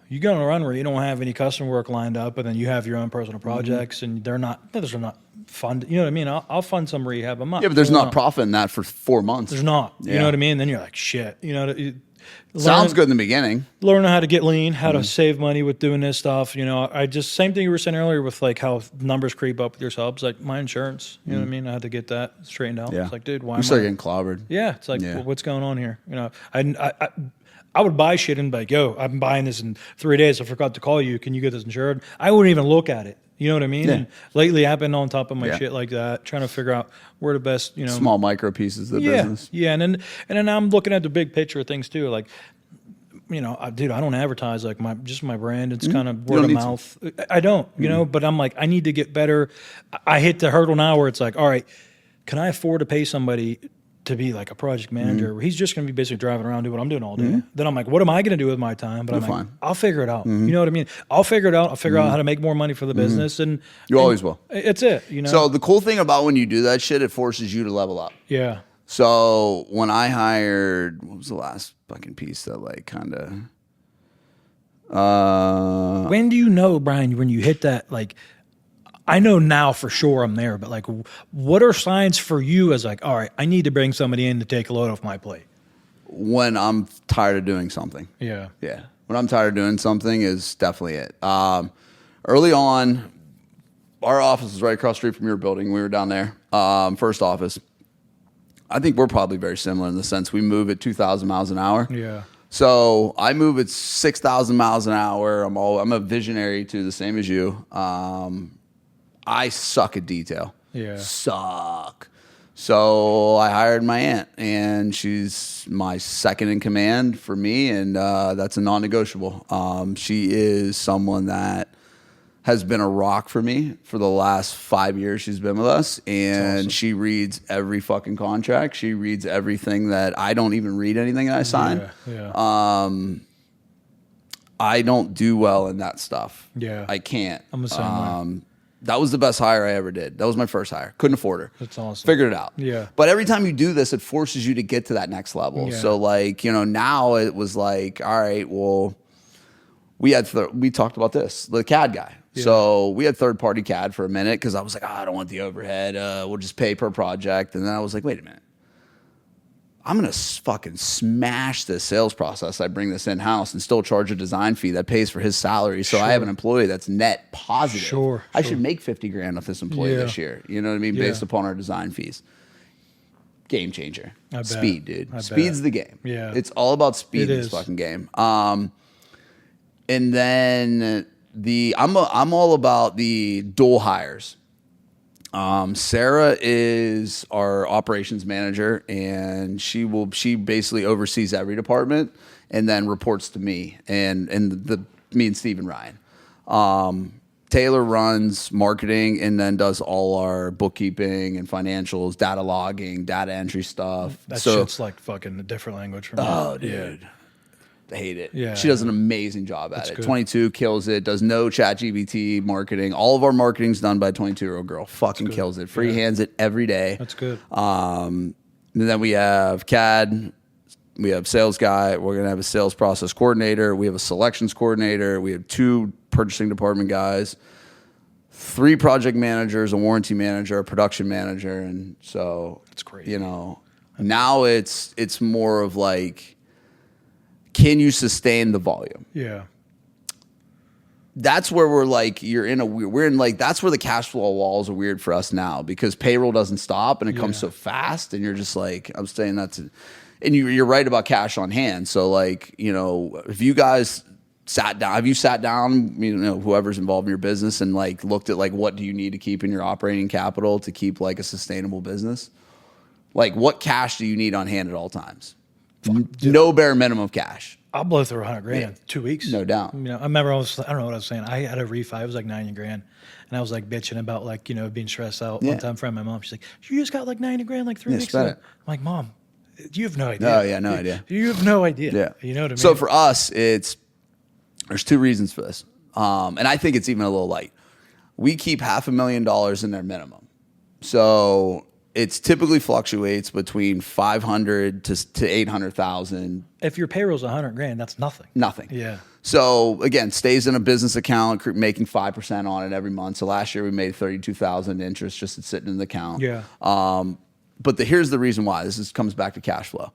you go on a run where you don't have any customer work lined up and then you have your own personal projects and those are not fun. You know what I mean? I'll fund some rehab. I'm not. Yeah, but there's not profit in that for 4 months. There's not. Yeah. You know what I mean? Then you're like, shit. Sounds good in the beginning. Learning how to get lean, how to save money with doing this stuff. I just, same thing you were saying earlier with like how numbers creep up with your subs, like my insurance. You know what I mean? I had to get that straightened out. Yeah. It's like, dude, why You start getting clobbered. Yeah. It's like, well, what's going on here? I would buy shit and be like, yo, I'm buying this in 3 days. I forgot to call you. Can you get this insured? I wouldn't even look at it. You know what I mean? Yeah. And lately I've been on top of my shit like that, trying to figure out where the best, Small micro pieces of the business. Yeah. And then I'm looking at the big picture of things too. Like, I don't advertise like my brand. It's kind of word of mouth. I don't, but I'm like, I need to get better. I hit the hurdle now where it's like, all right, can I afford to pay somebody to be like a project manager where he's just going to be basically driving around doing what I'm doing all day? Then I'm like, what am I going to do with my time? But I'm like, I'll figure it out. You know what I mean? I'll figure it out. I'll figure out how to make more money for the business. And you always will. It's it. So the cool thing about when you do that shit, it forces you to level up. Yeah. So when I hired, what was the last fucking piece that like kind of... when do you know, Brian, when you hit that, like, I know now for sure I'm there, but like, what are signs for you as like, all right, I need to bring somebody in to take a load off my plate? When I'm tired of doing something. Yeah. Yeah. When I'm tired of doing something is definitely it. Early on, our office was right across the street from your building. We were down there, first office. I think we're probably very similar in the sense we move at 2,000 miles an hour. Yeah. So I move at 6,000 miles an hour. I'm a visionary too, the same as you. I suck at detail. Yeah. Suck. So I hired my aunt, and she's my second in command for me, and that's a non-negotiable. She is someone that has been a rock for me for the last 5 years she's been with us, and awesome. She reads every fucking contract. She reads everything that I don't even read anything that I sign. Yeah. I don't do well in that stuff. Yeah. I can't. I'm the same way. That was the best hire I ever did. That was my first hire. Couldn't afford her. That's awesome. Figured it out. Yeah. But every time you do this, it forces you to get to that next level. Yeah. So like, now it was like, all right, well, we talked about this, the CAD guy. Yeah. So we had third-party CAD for a minute because I was like, I don't want the overhead. We'll just pay per project. And then I was like, wait a minute. I'm going to fucking smash this sales process. I bring this in-house and still charge a design fee that pays for his salary. So I have an employee that's net positive. Sure. I should make $50,000 off this employee this year. You know what I mean? Based upon our design fees. Game changer. Speed, dude. Speed's the game. Yeah. It's all about speed in this fucking game. And then I'm all about the dual hires. Sarah is our operations manager, and she basically oversees every department and then reports to me and me and Steve and Ryan. Taylor runs marketing and then does all our bookkeeping and financials, data logging, data entry stuff. That shit's like fucking a different language for me. Oh, dude. Yeah. Hate it. Yeah, she does an amazing job at it. Good. 22 kills it. Does no ChatGPT marketing. All of our marketing's done by a 22-year-old girl. Fucking kills it. Free hands it every day. That's good. And then we have CAD. We have sales guy. We're gonna have a sales process coordinator. We have a selections coordinator. We have 2 purchasing department guys, 3 project managers, a warranty manager, a production manager, and so that's great. Now it's more of like, can you sustain the volume? Yeah. that's where we're like, we're in like, that's where the cash flow walls are weird for us now, because payroll doesn't stop and it comes so fast, and you're just like, I'm saying that's, and you're right about cash on hand. So like, if you guys have you sat down, whoever's involved in your business, and like looked at like, what do you need to keep in your operating capital to keep like a sustainable business? Like, what cash do you need on hand at all times? No bare minimum of cash. I'll blow through $100,000 in 2 weeks. No doubt. I remember I don't know what I was saying. I had a refi. It was like $90,000, and I was like bitching about like being stressed out. One time, friend, my mom, she's like, "You just got like $90,000 like 3 weeks ago." I'm like, "Mom, you have no idea." Oh yeah, no idea. You have no idea. Yeah, you know what I mean. So for us, there's 2 reasons for this, and I think it's even a little light. We keep $500,000 in their minimum, so it's typically fluctuates between 500 to 800,000. If your payroll's $100,000, that's nothing. Nothing. Yeah. So again, stays in a business account, making 5% on it every month. So last year we made 32,000 interest just sitting in the account. Yeah. But here's the reason why. Comes back to cash flow.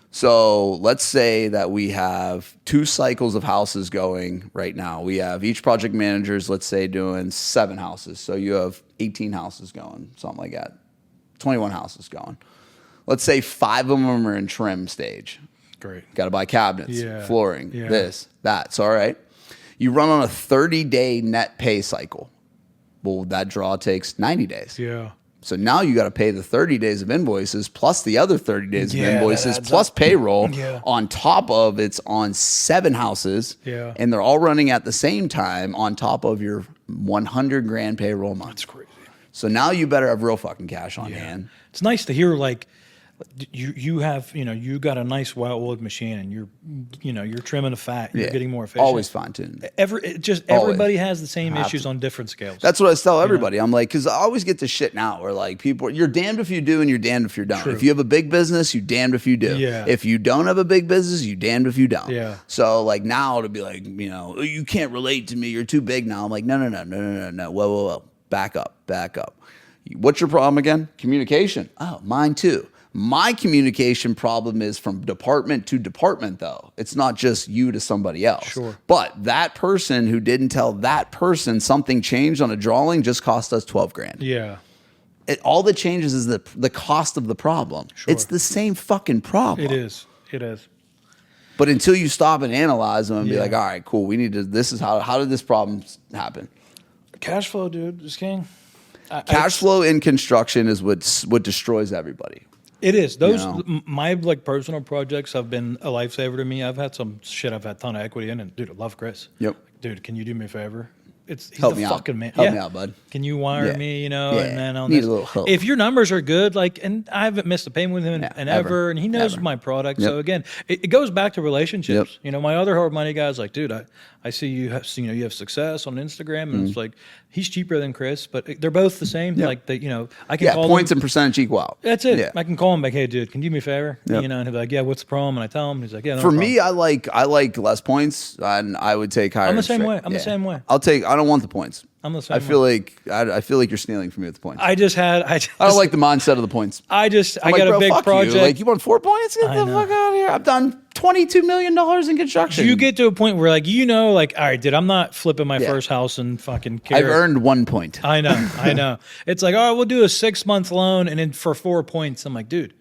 So let's say that we have 2 cycles of houses going right now. We have each project manager's, let's say, doing 7 houses. So you have 18 houses going, something like that. 21 houses going. Let's say 5 of them are in trim stage. Great. Got to buy cabinets, flooring, this, that. So, all right. You run on a 30-day net pay cycle. Well, that draw takes 90 days. Yeah. So now you got to pay the 30 days of invoices plus the other 30 days of invoices plus payroll on top of it's on 7 houses. Yeah. And they're all running at the same time on top of your $100,000 payroll a month. That's crazy. So now you better have real fucking cash on hand. It's nice to hear like you have you got a nice well-oiled machine, and you're trimming the fat, and you're getting more efficient. Always fine-tuned. Everybody has the same issues on different scales. That's what I tell everybody. I'm like, because I always get this shit now where like people, you're damned if you do and you're damned if you don't. True. If you have a big business, you damned if you do. Yeah. If you don't have a big business, you damned if you don't. Yeah. So like now to be like, you can't relate to me, you're too big now. I'm like, no. Whoa. Back up. What's your problem again? Communication. Oh, mine too. My communication problem is from department to department, though. It's not just you to somebody else. Sure. But that person who didn't tell that person something changed on a drawing just cost us $12,000. Yeah. All that changes is the cost of the problem. Sure. It's the same fucking problem. It is. But until you stop and analyze them and be like, all right, cool, we need to, this is how did this problem happen? Cash flow, dude, is king. Cash flow in construction is what destroys everybody. It is. My like personal projects have been a lifesaver to me. I've had some shit I've had a ton of equity in, and dude, I love Chris. Yep. Dude, can you do me a favor? He's help the me fucking out. man. Help me out, bud. Can you wire me, and then on Need this. a little help. If your numbers are good, and I haven't missed a payment with him and ever, and he knows my product. Yep. So again, it goes back to relationships. Yep. My other hard money guy's like, dude, I see you have you have success on Instagram, and it's like he's cheaper than Chris, but they're both the same. Yep. Like I can call points him, and percentage equal out. That's it. Yeah. I can call him like, hey, dude, can you do me a favor? Yep. And he'll be like, yeah, what's the problem? And I tell him, he's like, yeah. No For problem. me, I like less points, and I would take higher. I'm the same way. I'm the same way. I don't want the points. I'm the same. I feel like you're stealing from me with the points. I don't like the mindset of the points. I got bro, a big fuck project. You. Like, you want 4 points? Get the fuck out of here. I've done $22 million in construction. You get to a point where all right, dude, I'm not flipping my first house and fucking care. I've earned 1 point. I know. It's like, all right, we'll do a 6-month loan and then for 4 points. I'm like, dude.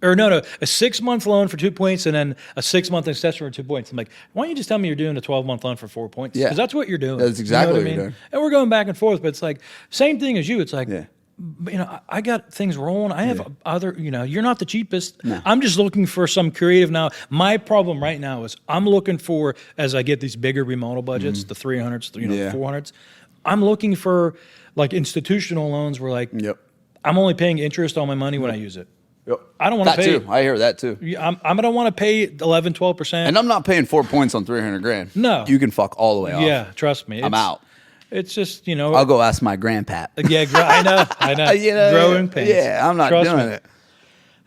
Or no, a 6-month loan for 2 points and then a 6-month extension for 2 points. I'm like, why don't you just tell me you're doing a 12-month loan for 4 points? Yeah. Because that's what you're doing. That's exactly what you're doing. And we're going back and forth, but it's like, same thing as you. It's like, I got things rolling. I have other, you're not the cheapest. No. I'm just looking for some creative now. My problem right now is I'm looking for, as I get these bigger remodel budgets, the 300s, 400s, I'm looking for like institutional loans where I'm only paying interest on my money when I use it. Yep. I don't want to pay. That too. I hear that too. I don't want to pay 11, 12%. And I'm not paying 4 points on $300,000. No. You can fuck all the way off. Yeah, trust me. I'm out. It's just, I'll go ask my grandpap. Yeah, I know. Growing pains. Yeah, I'm not doing it.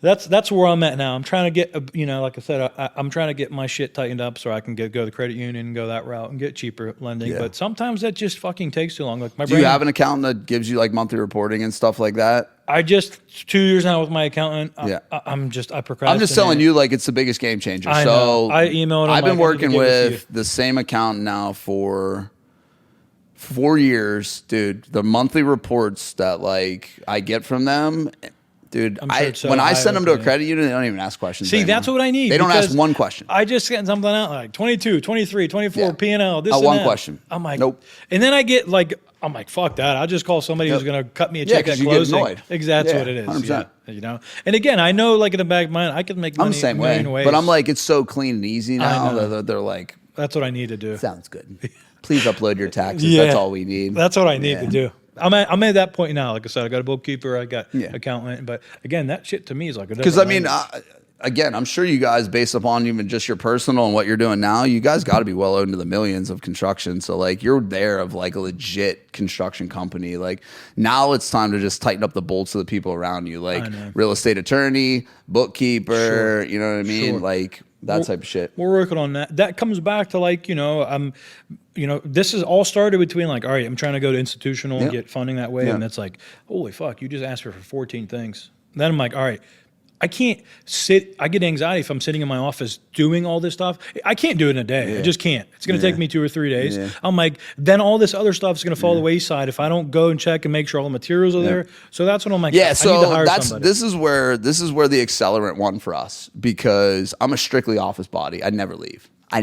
That's where I'm at now. I'm trying to get, like I said, I'm trying to get my shit tightened up so I can go to the credit union and go that route and get cheaper lending. Yeah. But sometimes that just fucking takes too long. Like Do you have an accountant that gives you like monthly reporting and stuff like that? I just 2 years now with my accountant. I procrastinate. I'm just telling you, like, it's the biggest game changer. I know. I emailed him. I've been working with the same accountant now for 4 years, dude. The monthly reports that like I get from them, dude. I'm sure it's so when I high send them to a open, credit union, they don't even ask questions. See, anymore. that's what I need. They don't ask because one question. I just get something out like 22, 23, 24, Yeah. P&L, this Not and one that. question. I'm like, Nope. And then I get like, I'm like, fuck that. I'll just call somebody who's going to cut me a Yeah, check 'cause at you get closing. annoyed. Exactly Yeah, what it is. 100%. Yeah, you know? And again, I know like in the back of my mind, I can make money I'm the same a way, million ways. but I'm like, it's so clean and easy now know. that they're like, that's what I need to do. sounds good. Please upload your taxes. Yeah. That's all we need. That's what I need to Yeah. do. I'm at that point now. Like I said, I got a bookkeeper, I got Yeah. accountant, but again, that shit to me is like a Because different I mean, language. again, I'm sure you guys, based upon even just your personal and what you're doing now, you guys got to be well into the millions of construction. So like, you're there of like a legit construction company. Like now, it's time to just tighten up the bolts of the people around you, like real estate attorney, bookkeeper. Sure. You know what I mean? Sure. Like that type of shit. We're working on that. That comes back to like, this is all started between like, all right, I'm trying to go to institutional and Yeah. get funding that way. Yeah. And it's like, holy fuck, you just asked for 14 things. Then I'm like, all right, I can't sit. I get anxiety if I'm sitting in my office doing all this stuff. I can't do it in a day. I just can't. It's going to take me 2 or 3 days. Yeah. I'm like, then all this other stuff is going to fall to the wayside if I don't go and check and make sure all the materials are there. So that's what I'm like. Yeah, I need to so hire somebody. this is where the accelerant won for us, because I'm a strictly office body. I never leave. I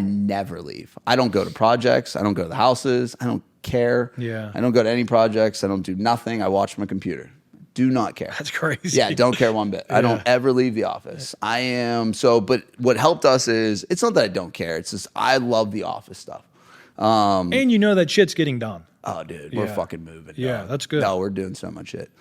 don't go to projects. I don't go to the houses. I don't care. Yeah. I don't go to any projects. I don't do nothing. I watch my computer. Do not care. That's crazy. Yeah, don't care one bit. I don't ever leave the office. But what helped us is, it's not that I don't care. It's just I love the office stuff. And you know that shit's getting done. Oh, dude, we're fucking moving. Yeah, dog. that's good. No, we're doing so much shit.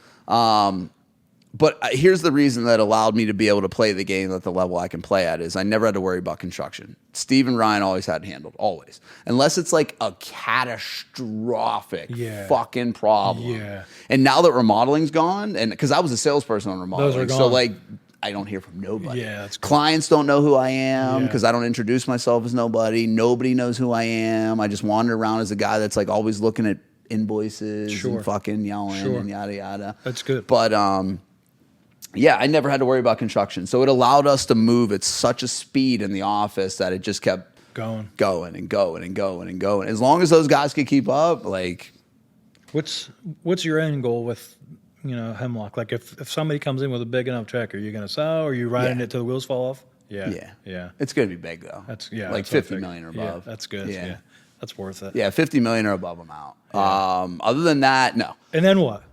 But here's the reason that allowed me to be able to play the game at the level I can play at is I never had to worry about construction. Steve and Ryan always had it handled, always. Unless it's like a catastrophic fucking problem. Yeah. And now that remodeling's gone, and because I was a salesperson on remodeling, Those are so gone. like I don't hear from nobody. Yeah, that's cool. Clients don't know who I am Yeah. because I don't introduce myself as nobody. Nobody knows who I am. I just wander around as a guy that's like always looking at invoices and fucking yelling and yada yada. That's good. But yeah, I never had to worry about construction. So it allowed us to move at such a speed in the office that it just kept going and going and going and going. As long as those guys could keep up, like. What's your end goal with, Hemlock? Like if somebody comes in with a big enough check, are you going to sell, or are you riding it till the wheels fall off? Yeah. It's going to be big though. That's like that's 50 million or above. Yeah, that's good. Yeah. That's worth it. Yeah, 50 million or above, I'm out. Other than that, no. And then what?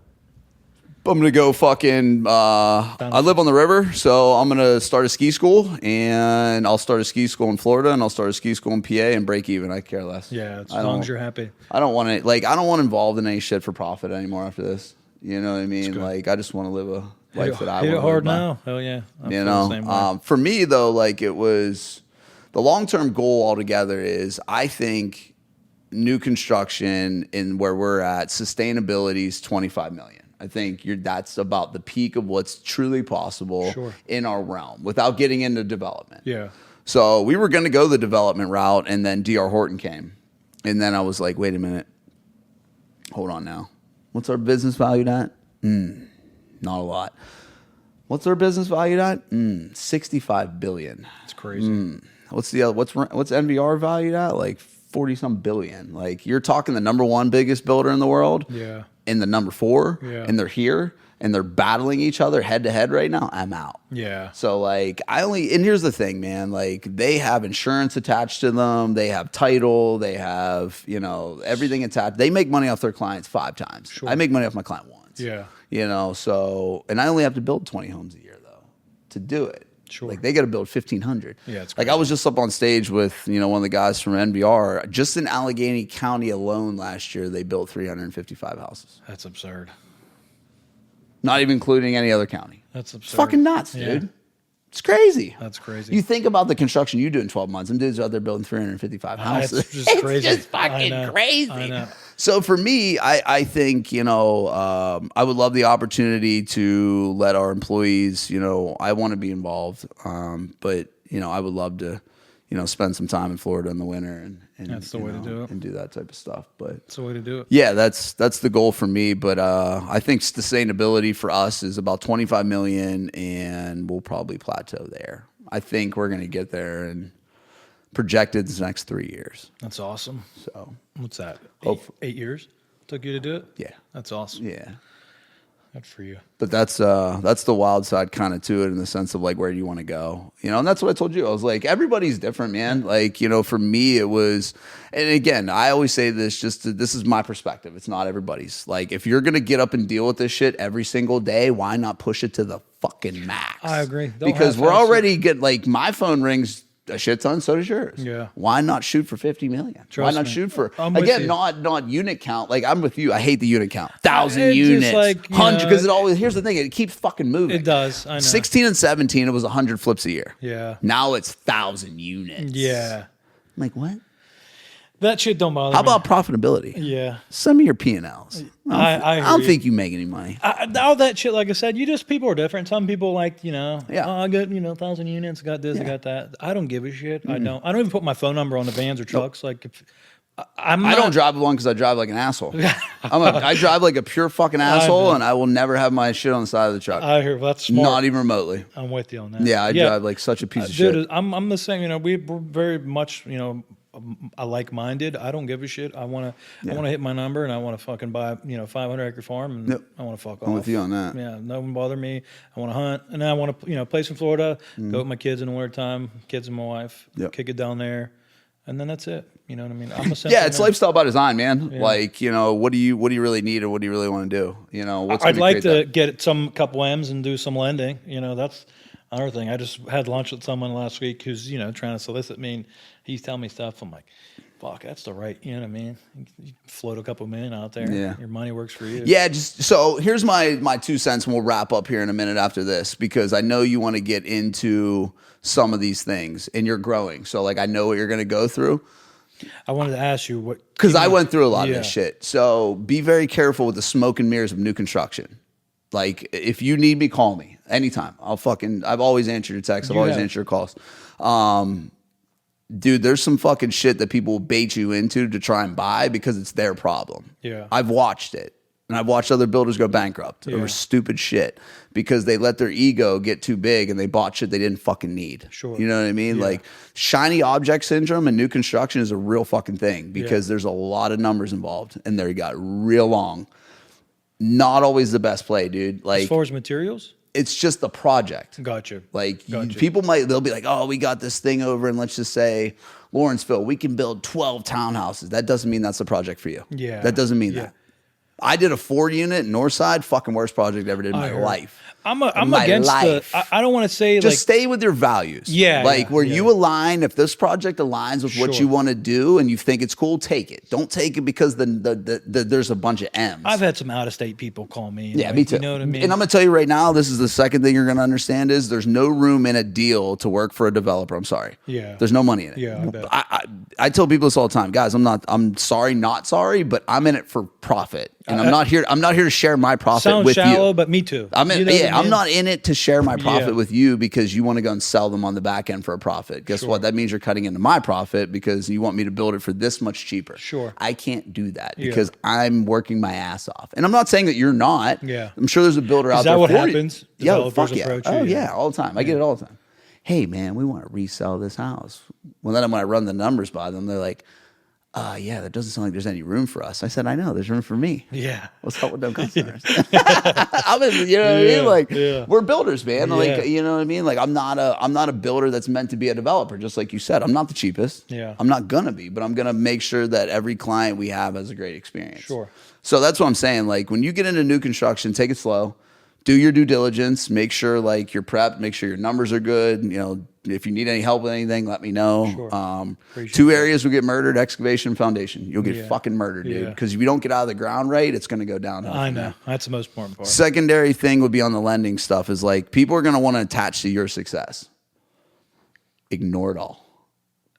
I'm gonna go fucking. I live on the river, so I'm gonna start a ski school, and I'll start a ski school in Florida, and I'll start a ski school in PA, and break even. I care less. Yeah, as long as you're happy. I don't want to I don't want involved in any shit for profit anymore after this. You know what I mean? Like I just want to live a life that I want to hit it hard live by. now. Hell yeah. I You feel the same way. know, for me though, like it was the long-term goal altogether is I think new construction in where we're at, sustainability is 25 million. I think that's about the peak of what's truly possible in our realm without getting into development. Yeah. So we were going to go the development route, and then D.R. Horton came. And then I was like, wait a minute. Hold on now. What's our business valued at? Not a lot. What's our business valued at? 65 billion. It's crazy. What's NVR valued at? Like 40 some billion. Like you're talking the number one biggest builder in the world. Yeah. And the number 4, and they're here, and they're battling each other head to head right now. I'm out. Yeah. So like and here's the thing, man. Like they have insurance attached to them, they have title, they have everything attached. They make money off their clients 5 times. I make money off my client once. Yeah. So and I only have to build 20 homes a year though to do it. Sure. Like they got to build 1,500. Yeah, it's like I was just up on stage with one of the guys from NBR. Just in Allegheny County alone last year, they built 355 houses. That's absurd. Not even including any other county. That's absurd. It's fucking nuts, dude. It's crazy. That's crazy. You think about the construction you do in 12 months. Them dudes are out there building 355 houses. It's just crazy. It's just fucking crazy. I know. So for me, I think, I would love the opportunity to let our employees, I want to be involved. But, I would love to, spend some time in Florida in the winter and that's the way to do it. And do that type of stuff. But that's the way to do it. yeah, that's the goal for me. But I think sustainability for us is about 25 million, and we'll probably plateau there. I think we're going to get there in projected the next 3 years. That's awesome. So What's that? Hopefully. 8 years took you to do it? yeah, That's awesome. yeah. Good for you. But that's the wild side kind of to it, in the sense of like, where do you want to go? You know, and that's what I told you. I was like, everybody's different, man. Like, you know, for me, it was, and again, I always say this, this is my perspective. It's not everybody's. Like, if you're gonna get up and deal with this shit every single day, why not push it to the fucking max? I agree. Because we're already like, my phone rings a shit ton, so does yours. Yeah. Why not shoot for 50 million? Trust Why not me. shoot for, I'm with again, you. not unit count. Like, I'm with you. I hate the unit count. 1,000 It's just units, like, you 100, know, because it always, here's the thing, it keeps fucking moving. It does. I know. 16 and 17, it was 100 flips a year. Yeah. Now it's 1,000 units. Yeah. I'm like, what? That shit don't bother How me. about profitability? Yeah. Send me your P&Ls. I don't hear think you make any money. All that shit, like I said, people are different. Some people like, Yeah. oh, I got, 1,000 units, got this, I got that. I don't give a shit. Mm-hmm. I don't even put my phone number on the vans or trucks. Like, if I don't drive one because I drive like an asshole. I drive like a pure fucking asshole, and I will never have my shit on the side of the truck. I hear that's smart. Not even remotely. I'm with you on that. Yeah, I drive like such a piece of shit. Dude, I'm the same. We're very much, I like-minded. I don't give a shit. I want to hit my number, and I want to fucking buy 500 acre farm, and I want to fuck off. I'm with you on that. Yeah, no one bother me. I want to hunt, and then I want to place in Florida. Go with my kids in the wintertime, kids and my wife. Yep. Kick it down there, and then that's it. You know what I mean? I'm a Yeah, it's man. lifestyle by design, man. Yeah. Like, what do you really need, or what do you really want to do? What's I'd like to that? get some couple M's and do some lending. That's another thing. I just had lunch with someone last week who's trying to solicit me, and he's telling me stuff. I'm like, fuck, that's the right. You know what I mean? You float a couple million out there. Yeah. Your money works for you. Yeah, so here's my 2 cents, and we'll wrap up here in a minute after this, because I know you want to get into some of these things, and you're growing. So like, I know what you're going to go through. I wanted to ask you what, because I went through a lot of Yeah. this shit. So be very careful with the smoke and mirrors of new construction. Like, if you need me, call me anytime. I've always answered your texts. I've always answered your calls. Dude, there's some fucking shit that people will bait you into to try and buy because it's their problem. Yeah. I've watched it. And I've watched other builders go bankrupt over stupid shit because they let their ego get too big and they bought shit they didn't fucking need. Sure. You know what I mean? Yeah. Like, shiny object syndrome and new construction is a real fucking thing because there's a lot of numbers involved, and they got real long. Not always the best play, dude. Like, as far as materials? it's just the project. Gotcha. Like, Gotcha. they'll be like, oh, we got this thing over in, let's just say, Lawrenceville. We can build 12 townhouses. That doesn't mean that's the project for you. Yeah. That doesn't mean Yeah. that. I did a 4-unit Northside, fucking worst project I ever did in my life. I'm My against life. I don't want to say Just stay with your values. Yeah, Like, yeah, where yeah. you align, if this project aligns with what Sure. you want to do and you think it's cool, take it. Don't take it because there's a bunch of M's. I've had some out of state people call me. Yeah, me too. You know what I mean? And I'm going to tell you right now, this is the second thing you're going to understand is there's no room in a deal to work for a developer. I'm sorry. Yeah. There's no money in it. Yeah, I bet. I tell people this all the time, guys, I'm sorry, not sorry, but I'm in it for profit. And I'm not here to share my profit Sounds with shallow, you. but me too. I'm in, You know what I I'm mean? not in it to share my profit Yeah. with you because you want to go and sell them on the back end for a profit. Guess Sure. what? That means you're cutting into my profit because you want me to build it for this much cheaper. Sure. I can't do that Yeah. because I'm working my ass off. And I'm not saying that you're not. Yeah. I'm sure there's a builder out Is that there what for you. happens? Yeah, Developers fuck yeah. approach you? Oh Yeah. yeah, all the time. I get it all the time. Hey man, we want to resell this house. Well, then when I run the numbers by them, they're like, yeah, that doesn't sound like there's any room for us. I said, I know, there's room for me. Yeah. What's up with them customers? you know what I mean? Like, we're builders, man. Like, you know what I mean? Like, I'm not a builder that's meant to be a developer, just like you said. I'm not the cheapest. Yeah. I'm not gonna be, but I'm gonna make sure that every client we have has a great experience. Sure. So that's what I'm saying. Like, when you get into new construction, take it slow. Do your due diligence. Make sure like you're prepped. Make sure your numbers are good. You know, if you need any help with anything, let me know. Sure. Appreciate 2 that. areas will get murdered: excavation, foundation. You'll get Yeah. fucking murdered, dude. Yeah. Because if you don't get out of the ground right, it's going to go downhill. I from know. there. That's the most important part. Secondary thing would be on the lending stuff. Is like people are going to want to attach to your success. Ignore it all.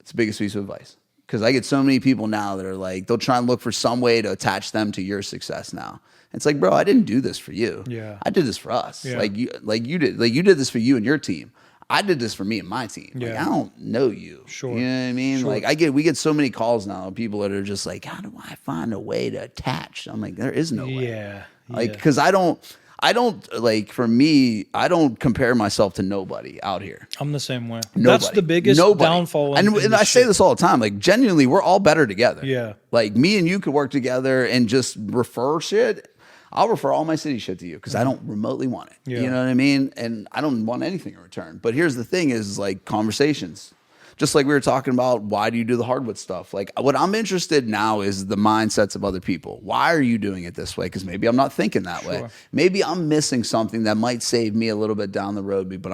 It's the biggest piece of advice. Because I get so many people now that are like, they'll try and look for some way to attach them to your success now. It's like, bro, I didn't do this for you. Yeah. I did this for us. Yeah. Like you did this for you and your team. I did this for me and my team. Like, Yeah. I don't know you. Sure. You know what I mean? Sure. Like we get so many calls now of people that are just like, how do I find a way to attach? I'm like, there is no way. Yeah. Like, yeah. because I don't I don't like, for me, I don't compare myself to nobody out here. I'm the same way. Nobody. That's the biggest downfall. And I say this all the time. Like, genuinely, we're all better together. Yeah. Like, me and you could work together and just refer shit. I'll refer all my city shit to you because I don't remotely want it. Yeah. You know what I mean? And I don't want anything in return. But here's the thing is like conversations. Just like we were talking about, why do you do the hardwood stuff? Like, what I'm interested now is the mindsets of other people. Why are you doing it this way? Because maybe I'm not thinking that way. Maybe I'm missing something that might save me a little bit down the road. But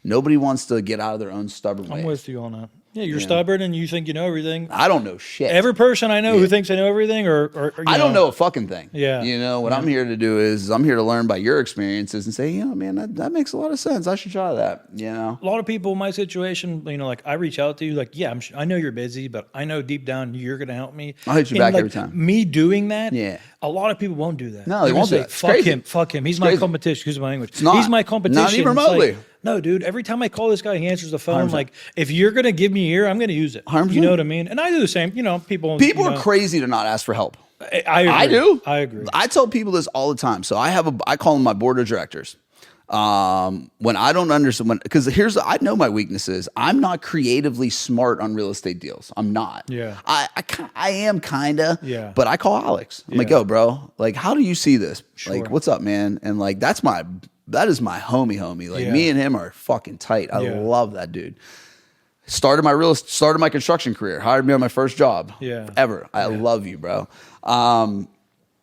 nobody wants to get out of their own stubborn ways. I'm with you on that. Yeah, you're stubborn and you think you know everything. I don't know shit. Every person I know who thinks they know everything or I don't know a fucking thing. Yeah. You know, what I'm here to do is I'm here to learn by your experiences and say, you know, man, that makes a lot of sense. I should try that, you know. A lot of people in my situation, you know, like I reach out to you like, yeah, I know you're busy, but I know deep down you're going to help me. I'll hit you back every time. Me doing that, yeah. A lot of people won't do that. No, they won't say, do that. Fuck him. He's my competition. Excuse my language. He's my competition. Not even remotely. Like, no, dude. Every time I call this guy, he answers the phone. 100%. Like, if you're gonna give me your ear, I'm gonna use it. 100%. You know what I mean? And I do the same. You know, people are crazy to not ask for help. I agree. I do. I agree. I tell people this all the time. So I call them my board of directors. When I don't understand, because I know my weaknesses. I'm not creatively smart on real estate deals. I'm not. Yeah. I am kinda. Yeah. But I call Alex. I'm like, yo, bro, like, how do you see this? Sure. Like, what's up, man? And like, that is my homie. Like, me and him are fucking tight. I love that dude. Started my construction career. Hired me on my first job. Yeah. Ever. I love you, bro.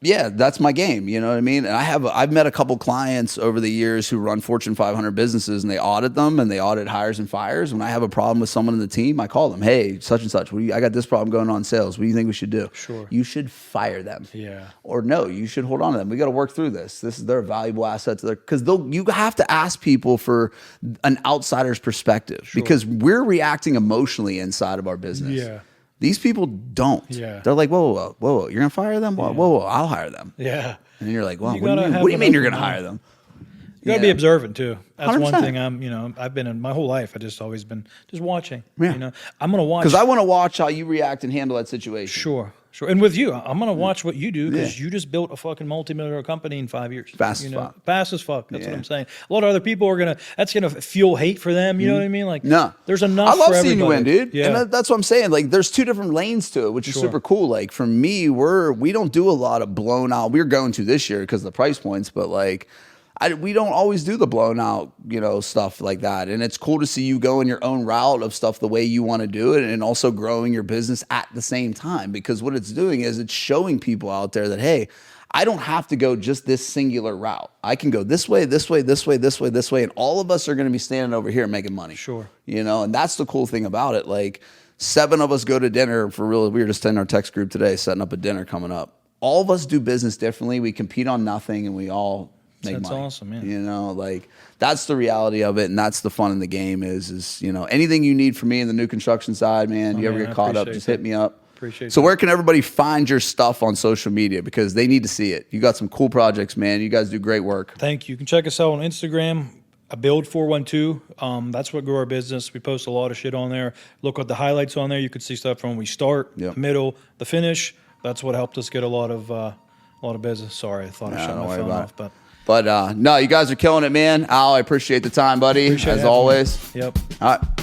Yeah, that's my game. You know what I mean? And I've met a couple clients over the years who run Fortune 500 businesses, and they audit them and they audit hires and fires. When I have a problem with someone in the team, I call them. Hey, such and such. I got this problem going on in sales. What do you think we should do? Sure. You should fire them. Yeah. Or no, you should hold on to them. We got to work through this. This is their valuable asset to because you have to ask people for an outsider's perspective because we're reacting emotionally inside of our business. Yeah. These people don't. Yeah. They're like, whoa, you're going to fire them? Whoa, I'll hire them. Yeah. And then you're like, well, what do you mean you're going to hire them? You got to be observant too. That's 100%. one thing I've been in my whole life. I just always been just watching, Yeah. you know, I'm going to watch. Because I want to watch how you react and handle that situation. Sure. And with you, I'm going to watch what you do because you just built a fucking multi-million company in 5 years. Fast as fuck. Fast as fuck. That's what I'm saying. A lot of other people that's going to fuel hate for them. You know what I mean? Like, no. There's enough I love for seeing you win, dude. Yeah. And that's what I'm saying. Like, there's two different lanes to it, which is super cool. Like, for me, we don't do a lot of blown out. We're going to this year because of the price points, but like, we don't always do the blown out, stuff like that. And it's cool to see you go in your own route of stuff the way you want to do it and also growing your business at the same time. Because what it's doing is it's showing people out there that, hey, I don't have to go just this singular route. I can go this way, this way, this way, this way, this way. And all of us are going to be standing over here making money. Sure. And that's the cool thing about it. Like 7 of us go to dinner for real. We were just in our text group today, setting up a dinner coming up. All of us do business differently. We compete on nothing and we all make That's money. awesome, man. Like that's the reality of it, and that's the fun in the game. Is anything you need from me in the new construction side, man. You ever get caught up, just hit me up. Appreciate so where can everybody find your stuff on social media because they need to see it? You got some cool projects, man. You guys do great work. Thank you. You can check us out on Instagram. Build412. That's what grew our business. We post a lot of shit on there. Look at the highlights on there. You can see stuff from when we start, the middle, the finish. That's what helped us get a lot of business. Sorry, I thought I shut my phone off, But no, you guys are killing it, man. Al, I appreciate the time, buddy, as always. Yep. All right.